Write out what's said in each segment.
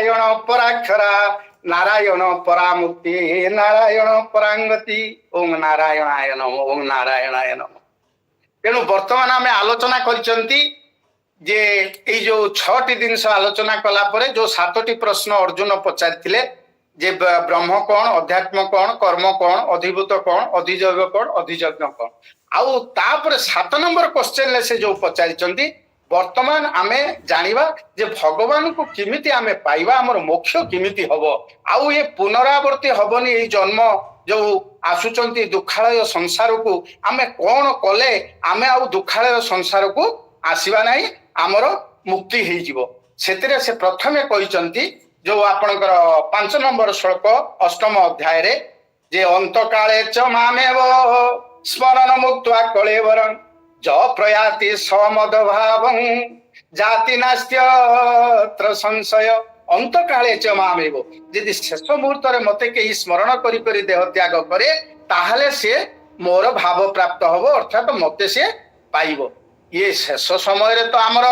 नारायण पराक्षरा नारायण परामुक्ति नारायण परांगति ओम नारायणाय नमः ओम नारायणाय नमः। तेणु वर्तमान आम आलोचना करिसंती जे ए जो 6टी जिनस आलोचना कला परे जो 7टी प्रश्न अर्जुन पचारिथिले जे ब्रह्म कौन अध्यात्म कौन कर्म कौन अधिभूत कौन अधिजैव कौन अधियज्ञ कौन आउ तापर 7 नंबर क्वेश्चन से जो पचारिचंती वर्तमान आमे जानिबा जे भगवान को किमिति आमे पाइबा हमर मोक्ष किमिति हबो आउ ये पुनरावर्ती हबनी ए जन्म जो आसुचंती दुखालय संसार को आमे कौन कले आमे आउ दुखालय संसार को आसीबा नाही हमर मुक्ति हेइ जिवो सेतिरे से प्रथमे कहिचंती जो आपणकर 5 नंबर श्लोक 8म अध्याय रे जे अंतकाले च मामेव स्मरण मुक्त्वा कलेवरं ज प्रयाति समद भावं जाति नास्त्यत्र संशय अंतकाले च मामेव यदि शेष मुहूर्त रे मते के स्मरण करी करी देह त्याग करे ताहले से मोर भाव प्राप्त हबो अर्थात मते से पाइबो। ये शेष समय रे तो हमर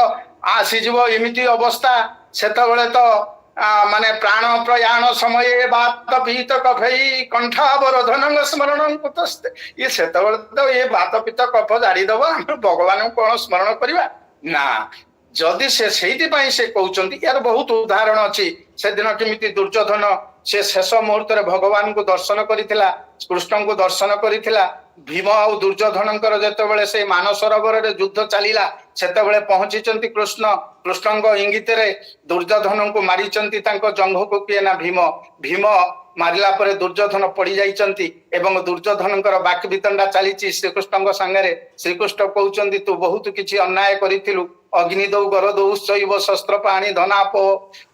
आसी जीवो एमिति अवस्था सेतबेले तो माने प्राण प्रयाण समय बात पीत कफई कंठावरोधन स्मरण कुतस्ते ये सेतबेले तो ये बात पीत कफ जारी दबो हम भगवान को कोन स्मरण करबा ना जदि से सेहिति पई से कहउचंती यार बहुत उदाहरण अछि से दिन केमिति दुर्योधन से शेष मुहूर्त रे भगवान को दर्शन करिथिला कृष्ण को दर्शन करिथिला भीम और दुर्योधनकर जेतेबेले से मानसरोवर रे युद्ध चलीला सेतेबेले पहुंचीचंती कृष्ण कृष्णଙ୍କ इंगित रे दुर्योधन को मारिचंती तांको जंघ को किए ना भीम भीम मारिला परे दुर्योधन पड़ी जाइचंती एवं दुर्योधनकर बाक वितंडा चलीची श्रीकृष्णଙ୍କ संगे श्रीकृष्ण कहउचंती तू बहुत किछि अन्याय करिथिलु अग्नि दौ गर दौ शैव शस्त्र पाणी धनापो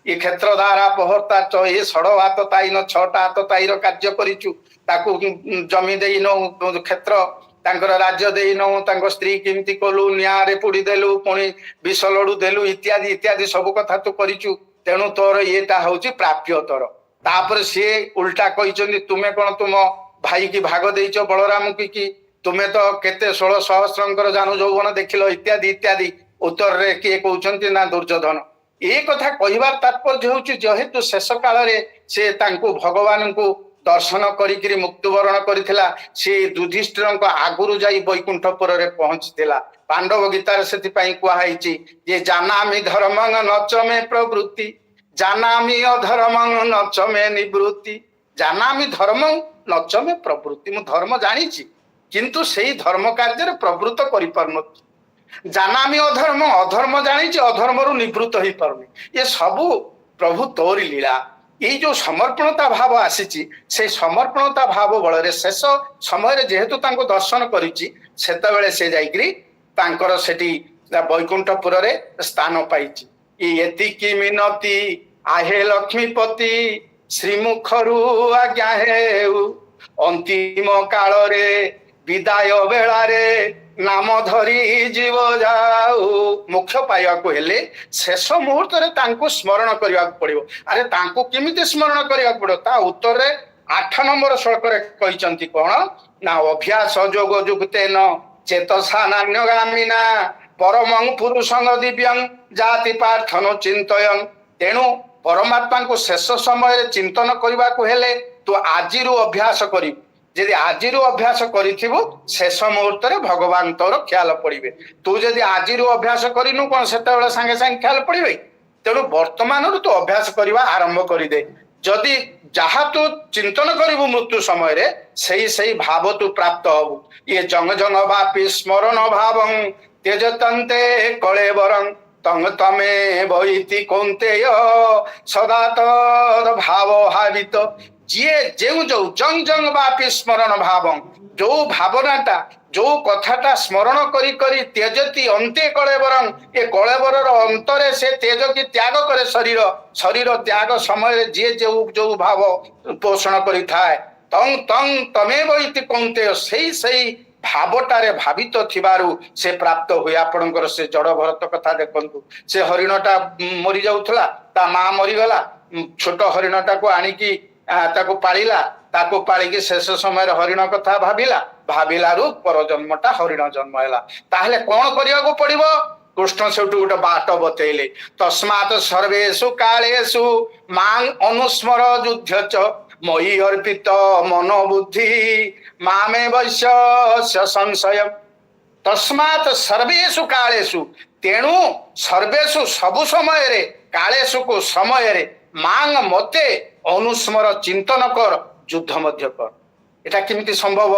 ये क्षेत्र धारा पहर्ता च ये सड़ हाथ ताइन 6टा हाथ ताईर कार्य करिचु ताकू जमी देई नो क्षेत्र तांकर राज्य देई नो तांको स्त्री किमती कलु न्यारे पुड़ी देलु पुणी विष लडू देलु इत्यादि इत्यादि सब कथा तू करिचु तेणु तोर येटा होची प्राप्य तोर तापर से उल्टा कहिचंदी तुमे कोन तुम भाई की भाग देइचो बलराम की तुमे तो केते 16 सहस्रंकर जानु जौवन देखिलो इत्यादि इत्यादि उत्तर रे किए कहउचंती ना दुर्योधन ए कथा कहिबार तात्पर्य होची जेहेतु शेष काल रे से तांको भगवान को दर्शन करिकरी मुक्तिवरण करिथिला से युधिष्ठिरଙ୍କ आगुरु जाई वैकुंठपुर रे पहुंचथिला पांडव गीतार सेति पई कुआ हाइची जे जानामि धर्मं नचमे प्रवृत्ति जानामि अधर्मं नचमे निवृत्ति जानामि धर्मं नचमे प्रवृत्ति मु धर्म जानिची किंतु सेही धर्म कार्य रे प्रवृत्त करि परनथि जानामि अधर्म अधर्म जानिची अधर्म रु निवृत्त होई परनी ये सबु प्रभु तोरी लीला ये जो समर्पणता भाव आसीची से समर्पणता भाव बल शेष समय जेहेतु तांको दर्शन करिची सेतबेले से जाइकरी तांकर सेठी वैकुंठपुर रे स्थान पाइची एतिकी मिनती आहे लक्ष्मीपति श्रीमुखरु आज्ञा हेउ अंतिम काल रे विदाय बेला रे नाम धरी जीव जाऊ मोक्ष पाइबा को हेले शेष मुहूर्त रे तांको स्मरण करिया पड़िबो अरे तांको किमिति स्मरण करिया पड़ो ता उत्तर रे 8 नंबर श्लोक रे कहिचंती कोन ना अभ्यास जोग जुक्तेन चेतसा नान्यगामिना परमं पुरुषं दिव्यं जाति पार्थनो चिंतयन तेणु परमात्मा को शेष समय रे चिंतन करिबा को हेले तो आजिरु अभ्यास करिबो यदि आजिरु अभ्यास करिथिबो शेष मुहूर्त रे भगवान तोर ख्याल पड़िबे तू यदि आजिरु अभ्यास करिनु कोन सेतेबेले संगे संगे ख्याल पड़िबे तेणु वर्तमान रु तू अभ्यास करिबा आरंभ करि दे जदि जहा तू चिंतन करिबु मृत्यु समय रे सही भाव तू प्राप्त हबु ये जंग जंग वापि स्मरण भावं त्यजतन्ते कलेवरं तंग तमे भइति कोन्तेय सदा तद भाव हावित जिए जेउ जो जंग जंग वापि स्मरण भावं जो भावनाटा जो कथाटा स्मरण करी करी त्यजति अंते कलेवरं ए कलेवरर अंतरे से तेज की त्याग करे शरीर शरीर त्याग समय जिए जो भाव पोषण करी थाए तंग तंग तमे भइति कोन्तेय सही भावटारे भावित थिबारु से प्राप्त हुए आपणकर से जड़ भरत कथा देखंतु से हरिणटा मरी जाउथला ता मां मरी गला छोट हरिणटा को आनिकी ताको पालिला ताको पालिकी शेष समय हरिण कथा भाबिला भाबिलारु पर जन्मटा हरिण जन्म हैला ताहले कोन करिया को पड़िबो कृष्ण सेठू गोटे बाट बतैले तस्मात् सर्वेषु कालेषु मां अनुस्मर युद्ध च मयि अर्पित मनोबुद्धि मामे वैश्य संशय तस्मात् सर्वेषु कालेषु तेणु सर्वेषु सबु समय रे कालेषु को समय रे मांग मते अनुस्मर चिंतन कर युद्ध मध्य कर एटा केमिति संभव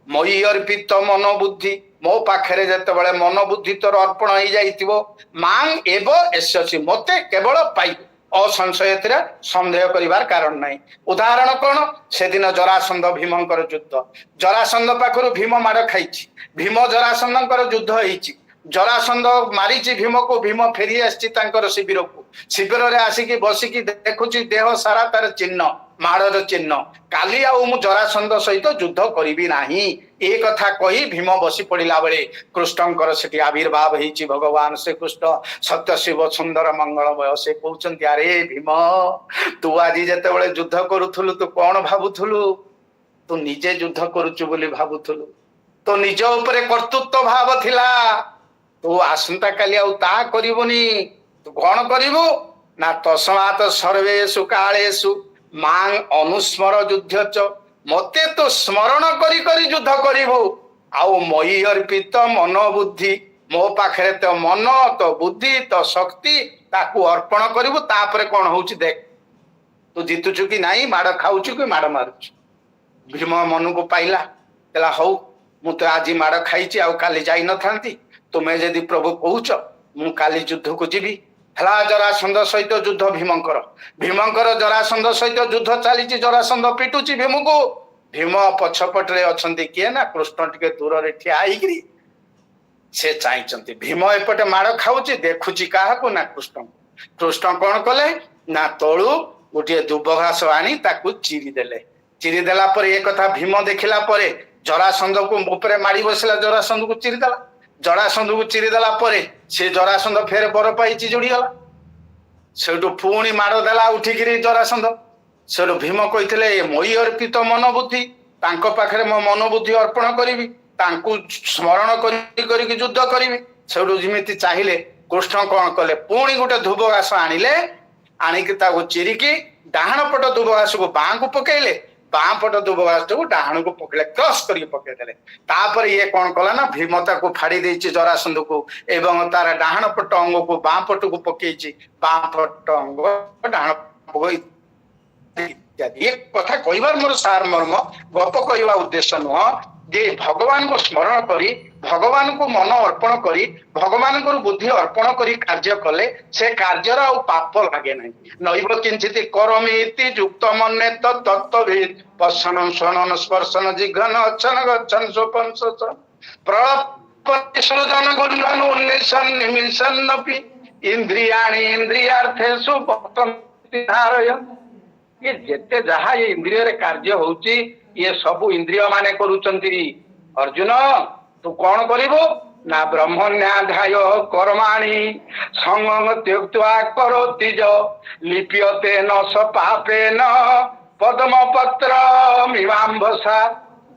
मयि अर्पित मनोबुद्धि मो पाखरे जेतेबेले मनोबुद्धि तोर अर्पण हो जाइतिबो मांग एव एससी मते केवल पाई असंशय सन्देह करिवार कारण नहीं उदाहरण कौन से दिन जरासंध भीमंकर युद्ध जरासंध पाखरु भीम माड़ खाइछि भीम जरासंधकर युद्ध होइछि जरासंध मारिछि भीम को भीम फेरी आछि तांकर शिविर को शिविर रे आसिकी बसिकी देखुछि देह सारा तार चिन्ह माड़र चिन्ह काली आउ मु जरासंध सहित युद्ध करिबि नाही ए कथा कही भीम बसी पड़िला बेले कृष्णंकर सेठी आविर्भाव होइछि भगवान श्री कृष्ण सत्य शिव सुंदर मंगलमय से कहउछन्ति अरे भीम तू आज जेते बेले युद्ध करूथुलु तू कोन भाबुथुलु तू निजे युद्ध करूछु बोली भाबुथुलु तो निज ऊपर कर्तृत्व भाव थिला तू आसंता काली आउ ता करिवनी तू कोन करिवु ना तस्मात् सर्वेषु कालेषु मां अनुस्मर युद्ध च मते तो स्मरण करी करी युद्ध करिवु आउ मयि अर्पित मनोबुद्धि मो पाखरे तो मन तो बुद्धि तो शक्ति ताकू अर्पण करिवु तापरे कोन होउछि देख तू जितुछु कि नाही माड़ खाउछु कि माड़ मारुछु भीम मन को पाइला कहला हौ मु तो आज माड़ खाइछि आउ काली जाई न थांती तुमे यदि प्रभु कहउछ मु काली युद्ध को जीवी हला जरासंध सहित युद्ध भीमंकर जरासंध सहित युद्ध चली जरासंध पिटुची भीम को भीम पछपटे अच्छा किए ना कृष्ण टिके दूर रे ठिया आईकरी से चाहते भीम एपटे माड़ खाऊची देखुची काहाकू ना कृष्ण कृष्ण कौन कले ना तलू गोटे दुब घास आनी ताकू चिरी देला पर एक कथा भीम देखिला परे जरासंध को ऊपर माड़ी बसला जरासंध को चिरी देला जरासंध को चिरी देला परे से जरासंध फेर बर पाई जोड़ी गला सेठू पुणी माड़ देला उठिकी जरासंध सेठू भीम कही मयि अर्पित मनोबुद्धि तांको पाखरे मो मनोबुद्धि अर्पण करी स्मरण करी युद्ध करी सेठू जमी चाहिए कृष्ण कौन कले पुणी गोटे धुब घास आनिले आणिकी ताको चिरिकी डाहाण पट धुब घास को बाँ को पकेले बाँ पट दुब घास को डाहाण को पकेले क्रॉस करके पकेदेले तापर ये कौन कला ना भीमता को फाड़ी देछि जरासंध को एवं तार डाहाण पट अंग को बाँ पट को पकेछि बाँ पट अंग डाहाण इत्यादि एक कथा कहबार मोर सार मर्म गप कहवा उद्देश्य नुह जे भगवान को स्मरण करी भगवान को मन अर्पण करी भगवान को बुद्धि अर्पण करी कार्य कले से कार्यर आ पाप लागे नहीं नैव किंचित करमीति युक्त मन्ये तत्त्वविद पश्यन शनन स्पर्शन जिघ्रन अच्छन गच्छन स्वपन सचन प्रलपति सृजन गुणन उन्निशन निमिषन्नपि इंद्रियाणि इंद्रियार्थेषु पतन्ति धारयन् ये जेते जहा ये इंद्रिय रे कार्य होउची ये सबु इंद्रिय माने करूचंती अर्जुन तू कौन करिवो ना ब्रह्मण्याध्याय कर्माणि संगम त्यक्त्वा करोति जो लिप्यते न स पापेन पद्म पत्र मीमांभसा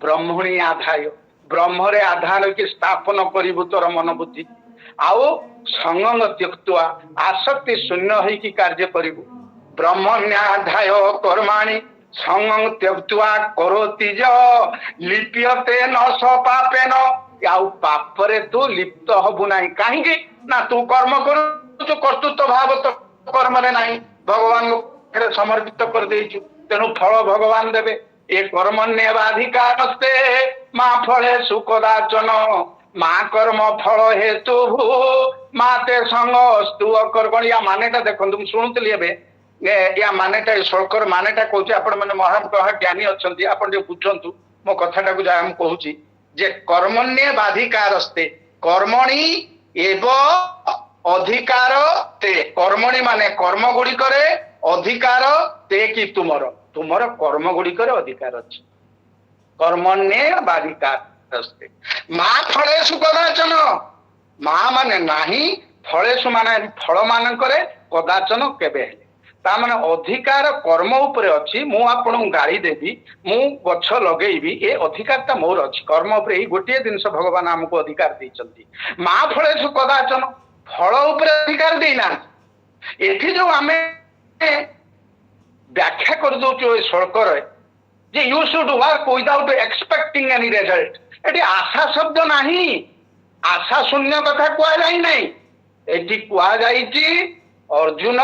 ब्रह्मणि आधाय ब्रह्म रे आधार की स्थापन करिवो तोर मन बुद्धि आउ संगम त्यक्त्वा आसक्ति शून्य होई की कार्य करिवो ब्रह्मण्याध्याय कर्माणि संगम त्यक्त्वा करोति ज लिप्यते न स पापेन आउ पापरे तू लिप्त हबु नाही काहेकि ना तू कर्म करू कर्तृत्व भाव तो कर्म रे नाही भगवान को समर्पित कर देछु तेनु फल भगवान देबे ए कर्मण्येवाधिकारस्ते मा फले सुकदाचन मा कर्म फल हेतु माते संगस्तु अकर्मण्या मानेटा देखो तुम सुनुतली एबे या मानेटा श्लोकर मानेटा कहूँ आपण मैंने महान ज्ञानी अच्छा आप बुझंतु मो कथाटा को जहाँ कहूँ जे कर्मण्ये बाधिकारस्ते कर्मणि एव अधिकार ते कर्मणि माने कर्म गुड़िक अधिकार ते कि तुमर तुमर कर्म गुड़िक अधिकार अच्छे कर्मण्ये बाधिकारस्ते मा फलेषु कदाचन मा माने नाही फलेषु माने फल मानकरे कदाचन केबे ताମାନେ अधिकार कर्म उपरे अछि मु आपन गाड़ी देबी मु गछ लगेबी ए अधिकारता मोर अछि कर्म उपरे गोटे जिनस भगवान हमको अधिकार दैछंती मा फलेषु कदाचन ଫଳ ଉପରେ ଅଧିକାର ଦେଇନାହାନ୍ତି। ଏଠି ଯୋଉ ଆମେ ବ୍ୟାଖ୍ୟା କରିଦଉଛୁ ଏ ଶ୍ଳୋକରେ ଯେ you should work without expecting any result, ଏଠି ଆଶା ଶବ୍ଦ ନାହିଁ, ଆଶା ଶୂନ୍ୟ କଥା କୁହାଯାଇ ନାହିଁ। ଏଠି କୁହାଯାଇଛି ଅର୍ଜୁନ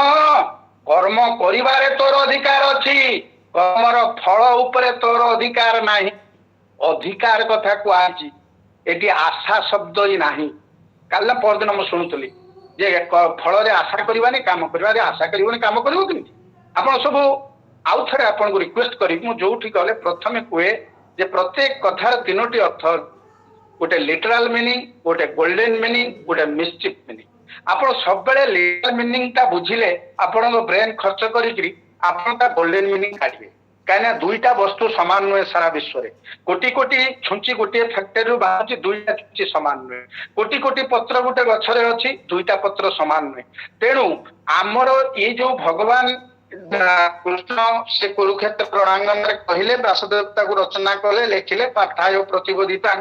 କର୍ମ କରିବାରେ ତୋର ଅଧିକାର ଅଛି, କର୍ମର ଫଳ ଉପରେ ତୋର ଅଧିକାର ନାହିଁ। ଅଧିକାର କଥା କୁହାଯାଇଛି, ଏଠି ଆଶା ଶବ୍ଦ ହିଁ ନାହିଁ। କାଲି ନା ପରଦିନ ମୁଁ ଶୁଣୁଥିଲି ଯେ ଫଳରେ ଆଶା କରିବାନି କାମ କରିବାରେ, ଆଶା କରିବନି କାମ କରିବ କେମିତି? ଆପଣ ସବୁ ଆଉ ଥରେ ଆପଣଙ୍କୁ ରିକ୍ୱେଷ୍ଟ କରିବି, ମୁଁ ଯୋଉଠି ଗଲେ ପ୍ରଥମେ କୁହେ ଯେ ପ୍ରତ୍ୟେକ କଥାର ତିନୋଟି ଅର୍ଥ, ଗୋଟେ ଲିଟରାଲ ମିନିଂ, ଗୋଟେ ଗୋଲ୍ଡେନ ମିନିଂ, ଗୋଟେ ମିସଚିଫ୍ ମିନିଂ। ଆପଣ ସବୁବେଳେ ଲିଟରାଲ ମିନିଂ ଟା ବୁଝିଲେ ଆପଣଙ୍କ ବ୍ରେନ ଖର୍ଚ୍ଚ କରିକି ଆପଣ ତା ଗୋଲ୍ଡେନ ମିନିଂ କାଢିବେ। କାହିଁକିନା ଦୁଇଟା ବସ୍ତୁ ସମାନ ନୁହେଁ ସାରା ବିଶ୍ୱରେ। କୋଟି କୋଟି ଛୁଞ୍ଚି ଗୋଟିଏ ଫ୍ୟାକ୍ଟରୀରୁ ବାହାରୁଛି, ଦୁଇଟା ଛୁଞ୍ଚି ସମାନ ନୁହେଁ। କୋଟି କୋଟି ପତ୍ର ଗୋଟେ ଗଛରେ ଅଛି, ଦୁଇଟା ପତ୍ର ସମାନ ନୁହେଁ। ତେଣୁ ଆମର ଏଇ ଯୋଉ ଭଗବାନ କୃଷ୍ଣ ସେ କୁରୁକ୍ଷେତ୍ର ରଣାଙ୍ଗନରେ କହିଲେ, ବ୍ୟାସଦେବ ତାକୁ ରଚନା କଲେ, ଲେଖିଲେ, ପାଠାୟ ପ୍ରତିବୋଧିତା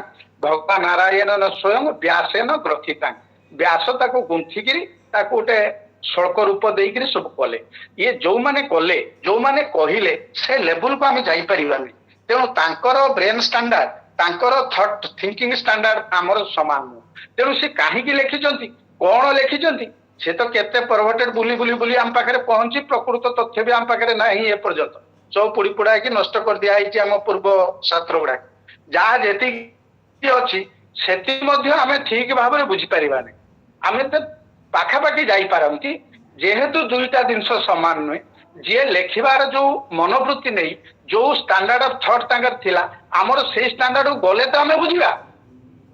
ଭଗବାନ ନାରାୟଣ ସ୍ୱୟଂ ବ୍ୟାସେନ ଗ୍ରଥିତା। ବ୍ୟାସ ତାକୁ ଗୁନ୍ଥିକିରି ତାକୁ ଗୋଟେ ଶ୍ଳୋକ ରୂପ ଦେଇକିରି ସବୁ କଲେ। ଇଏ ଯୋଉମାନେ କଲେ, ଯୋଉମାନେ କହିଲେ, ସେ ଲେବୁଲକୁ ଆମେ ଯାଇପାରିବାନି। ତେଣୁ ତାଙ୍କର ବ୍ରେନ ଷ୍ଟାଣ୍ଡାର୍ଡ, ତାଙ୍କର ଥଟ୍ ଥିଙ୍କିଂ ଷ୍ଟାଣ୍ଡାର୍ଡ ଆମର ସମାନ ନୁହଁ। ତେଣୁ ସେ କାହିଁକି ଲେଖିଛନ୍ତି, କଣ ଲେଖିଛନ୍ତି, ସେ ତ କେତେ ପରଭଟେଡ ବୁଲି ବୁଲି ବୁଲି ଆମ ପାଖରେ ପହଞ୍ଚି ପ୍ରକୃତ ତଥ୍ୟ ବି ଆମ ପାଖରେ ନାହିଁ ଏପର୍ଯ୍ୟନ୍ତ। ସବୁ ପୋଡି ପୋଡାକି ନଷ୍ଟ କରିଦିଆ ହେଇଛି ଆମ ପୂର୍ବ ଶାସ୍ତ୍ର ଗୁଡାକ। ଯାହା ଯେତିକି ଅଛି ସେତିକି ମଧ୍ୟ ଆମେ ଠିକ ଭାବରେ ବୁଝିପାରିବାନି। ଆମେ ତ ପାଖାପାଖି ଯାଇପାରନ୍ତି, ଯେହେତୁ ଦୁଇଟା ଜିନିଷ ସମାନ ନୁହେଁ। ଯିଏ ଲେଖିବାର ଯୋଉ ମନୋବୃତ୍ତି ନେଇ ଯୋଉ ଷ୍ଟାଣ୍ଡାର୍ଡ ଅଫ ଥଟ୍ ତାଙ୍କର ଥିଲା, ଆମର ସେଇ ଷ୍ଟାଣ୍ଡାର୍ଡକୁ ଗଲେ ତ ଆମେ ବୁଝିବା।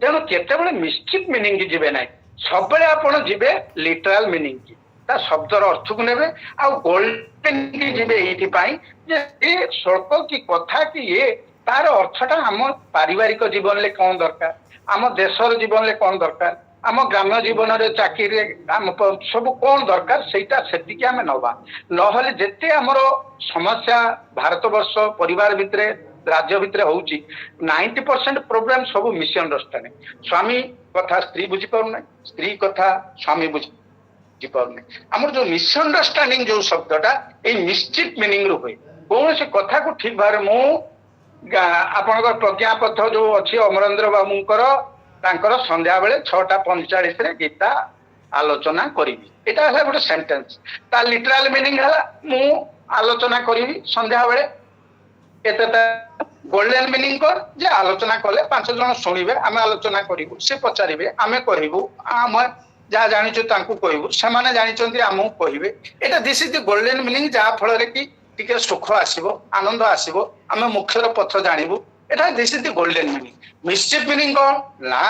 ତେଣୁ କେତେବେଳେ ମିସଚିଫ୍ ମିନିଂ କି ଯିବେ ନାହିଁ, ସବୁବେଳେ ଆପଣ ଯିବେ ଲିଟରାଲ ମିନିଂ କି, ତା ଶବ୍ଦର ଅର୍ଥକୁ ନେବେ। ଆଉ ଗୋଲ୍ଡେନ କି ଯିବେ ଏଇଥିପାଇଁ ଯେ ଏ ଶ୍ଳୋକ କି କଥା କି ଇଏ ତାର ଅର୍ଥଟା ଆମ ପାରିବାରିକ ଜୀବନରେ କଣ ଦରକାର, ଆମ ଦେଶର ଜୀବନରେ କଣ ଦରକାର, ଆମ ଗ୍ରାମ୍ୟ ଜୀବନରେ ଚାକିରିରେ ଆମ ସବୁ କଣ ଦରକାର, ସେଇଟା ସେତିକି ଆମେ ନବା। ନହେଲେ ଯେତେ ଆମର ସମସ୍ୟା ଭାରତବର୍ଷ ପରିବାର ଭିତରେ ରାଜ୍ୟ ଭିତରେ ହଉଛି, 90% ପ୍ରୋବ୍ଲେମ ସବୁ ମିସଅଣ୍ଡରଷ୍ଟାଣ୍ଡିଂ। ସ୍ୱାମୀ କଥା ସ୍ତ୍ରୀ ବୁଝିପାରୁନାହିଁ, ସ୍ତ୍ରୀ କଥା ସ୍ୱାମୀ ବୁଝିପାରୁନାହିଁ। ଆମର ଯୋଉ ମିସଅଣ୍ଡରଷ୍ଟାଣ୍ଡିଂ ଯୋଉ ଶବ୍ଦଟା ଏଇ ମିସଚିଫ୍ ମିନିଂ ରୁ ହୁଏ। କୌଣସି କଥାକୁ ଠିକ ଭାବରେ ମୁଁ ଆପଣଙ୍କର ପ୍ରଜ୍ଞାପଥ ଯୋଉ ଅଛି ଅମରେନ୍ଦ୍ର ବାବୁଙ୍କର, ତାଙ୍କର ସନ୍ଧ୍ୟାବେଳେ 6:45 ଗୀତା ଆଲୋଚନା କରିବି, ଏଇଟା ହେଲା ଗୋଟେ ସେଣ୍ଟେନ୍ସ। ତା ଲିଟରାଲ ମିନିଂ ହେଲା ମୁଁ ଆଲୋଚନା କରିବି ସନ୍ଧ୍ୟାବେଳେ। ଏତେଟା ଗୋଲ୍ଡେନ ମିନିଂ କର ଯେ ଆଲୋଚନା କଲେ 5 ଜଣ ଶୁଣିବେ, ଆମେ ଆଲୋଚନା କରିବୁ, ସେ ପଚାରିବେ, ଆମେ କହିବୁ, ଆମେ ଯାହା ଜାଣିଛୁ ତାଙ୍କୁ କହିବୁ, ସେମାନେ ଜାଣିଛନ୍ତି ଆମକୁ କହିବେ। ଏଇଟା this is the golden meaning, ଯାହା ଫଳରେ କି ଟିକେ ସୁଖ ଆସିବ, ଆନନ୍ଦ ଆସିବ, ଆମେ ମୁଖ୍ୟର ପଥ ଜାଣିବୁ। ଏଟା this is the golden meaning. Mischief meaning କଣ ନା,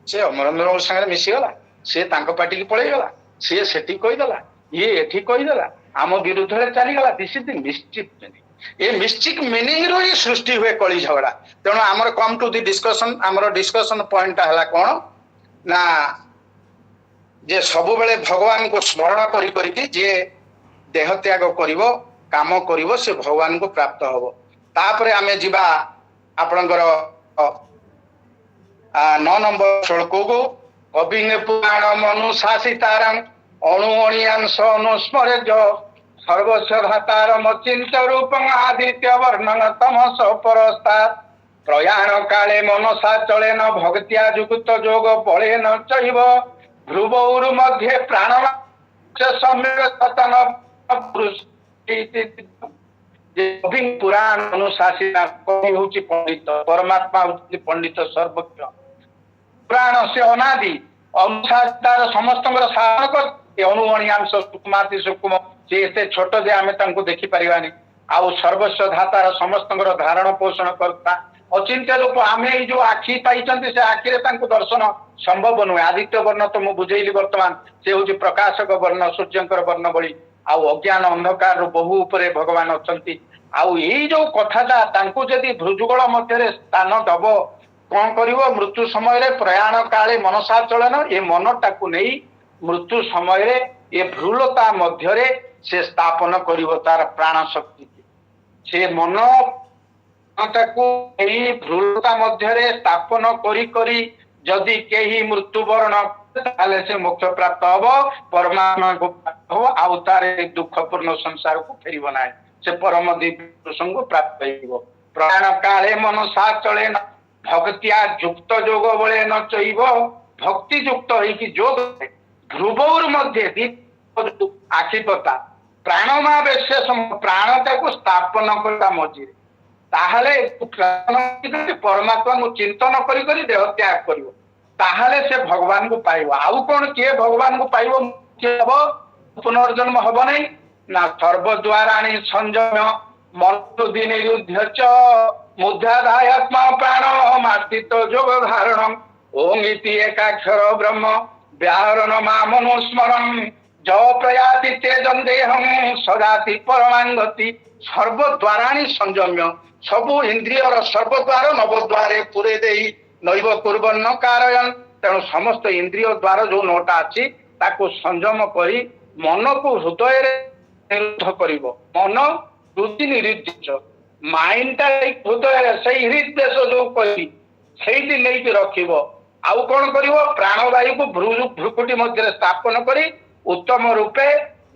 ସେ ଅମରେନ୍ଦ୍ରଙ୍କ ସାଙ୍ଗରେ ମିଶିଗଲା, ସେ ତାଙ୍କ ପାର୍ଟିକି ପଳେଇଗଲା, ସିଏ ସେଠି କହିଦେଲା, ଇଏ ଏଠି କହିଦେଲା, ଆମ ବିରୁଦ୍ଧରେ ଚାଲିଗଲା। This is the mischief meaning. ଏ ମିସଚିଫ୍ ମିନିଂ ରୁ ହିଁ ସୃଷ୍ଟି ହୁଏ କଳି ଝଗଡା। ତେଣୁ ଆମର କମ୍ ଟୁ ଦି ଡିସ୍କସନ, ଆମର ଡିସ୍କସନ ପଏଣ୍ଟଟା ହେଲା କଣ ନା, ଯେ ସବୁବେଳେ ଭଗବାନଙ୍କୁ ସ୍ମରଣ କରି କରିକି ଯିଏ ଦେହ ତ୍ୟାଗ କରିବ, କାମ କରିବ, ସେ ଭଗବାନଙ୍କୁ ପ୍ରାପ୍ତ ହବ। ତାପରେ ଆମେ ଯିବା ଆପଣଙ୍କର 9 ନମ୍ବର ଶ୍ଳୋକକୁ। ଅଭିନେ ପୁରାଣ ମନୁଶାସିତାରାଂ ଅଣୁ ଅଣିयांश ଅନୁସ୍ମରେ ସର୍ବସ୍ୱ ଧାତାର ମଚିନ୍ତ ରୂପଂ ଆଦିତ୍ୟ ବର୍ଣ୍ଣନ ତମସ ପରସ୍ତାତ୍ ପ୍ରୟାଣ କାଳେ ମନସା ଚଳେନ ଭକ୍ତ୍ୟା ଯୁକ୍ତ ଯୋଗ ବଳେନ ଚୈବ ଧ୍ରୁବୌରୁ ମଧ୍ୟ ପ୍ରାଣ ସତନ ପୁରାଣ ଅନୁଶାସିତା। କବି ହଉଛି ପଣ୍ଡିତ, ପରମାତ୍ମା ହଉଛି ପଣ୍ଡିତ ସର୍ବଜ୍ଞ। ପୁରାଣ ସେ ଅନାଦି, ଅନୁଶାସିତାର ସମସ୍ତଙ୍କର ସାଧକ। ଅନୁଅଣିयांश ସୂକ୍ଷ୍ମାତି ସୂକ୍ଷ୍ମ, ସେ ଏତେ ଛୋଟ ଯେ ଆମେ ତାଙ୍କୁ ଦେଖିପାରିବାନି। ଆଉ ସର୍ବସ୍ୱ ଧାତାର ସମସ୍ତଙ୍କର ଧାରଣ ପୋଷଣ କର୍ତ୍ତା। ଅଚିନ୍ତ୍ୟ ରୂପ, ଆମେ ଏଇ ଯୋଉ ଆଖି ପାଇଛନ୍ତି, ସେ ଆଖିରେ ତାଙ୍କୁ ଦର୍ଶନ ସମ୍ଭବ ନୁହେଁ। ଆଦିତ୍ୟ ବର୍ଣ୍ଣ ତ ମୁଁ ବୁଝେଇଲି ବର୍ତ୍ତମାନ, ସେ ହଉଛି ପ୍ରକାଶକ ବର୍ଣ୍ଣ, ସୂର୍ଯ୍ୟଙ୍କର ବର୍ଣ୍ଣ ଭଳି। ଆଉ ଅଜ୍ଞାନ ଅନ୍ଧକାରରୁ ବହୁ ଉପରେ ଭଗବାନ ଅଛନ୍ତି। ଆଉ ଏଇ ଯୋଉ କଥାଟା ତାଙ୍କୁ ଯଦି ଭୃଜୁଗଳ ମଧ୍ୟରେ ସ୍ଥାନ ଦବ, କଣ କରିବ, ମୃତ୍ୟୁ ସମୟରେ ପ୍ରୟାଣ କାଳେ ମନସାଚଳନ, ଏ ମନଟାକୁ ନେଇ ମୃତ୍ୟୁ ସମୟରେ ଏ ଭ୍ରୁଲତା ମଧ୍ୟରେ ସେ ସ୍ଥାପନ କରିବ ତାର ପ୍ରାଣ ଶକ୍ତି। ସେ ମନଟାକୁ ଏଇ ଭ୍ରୁଲତା ମଧ୍ୟରେ ସ୍ଥାପନ କରି କରି ଯଦି କେହି ମୃତ୍ୟୁବରଣ ताले से मोक्ष प्राप्त हब परमात्मा को प्राप्त हो आउ तार दुखपूर्ण संसार को फेरिब ना से परम दिव्य पुरुष को प्राप्त हो प्राण काले मन सा चले न भक्तिया युक्त जोग बले न चईब भक्ति युक्त होगी जोग ध्रुवौर मध्य आखिपता प्राणमावेश प्राणता को स्थापन करता मझे ताहले परमात्मा को चिंतन करी करी देह त्याग करिवो ताहले से भगवान को पाइब आउ कौन किए भगवान को पाइब पुनर्जन्म हब नहीं ना सर्वद्वाराणी संयम मनुदी निरुद्ध च मुद्राधायात्मा प्राण मास्तित जोग धारणम ओम इति एकाक्षर ब्रह्म व्याहरण मामनुस्मरम जो प्रयाति तेजं देहं सदाति परमांगति सर्वद्वाराणी संयम्य सबु इंद्रियर सर्वद्वार नवद्वारे पुरे देई नैव कुर्वन्न कारयन तेणु समस्त इंद्रिय द्वार जो नौटा अच्छी ताको संयम करी मन को हृदय निरुद्ध करिवो मन हृदय निरुद्ध माइंडटा हृदय से हृदय जो करी सेठी नहीं रखिबो आउ कौन करिवो प्राणवायु को भ्रुकुटी मध्य स्थापन करी उत्तम रूपे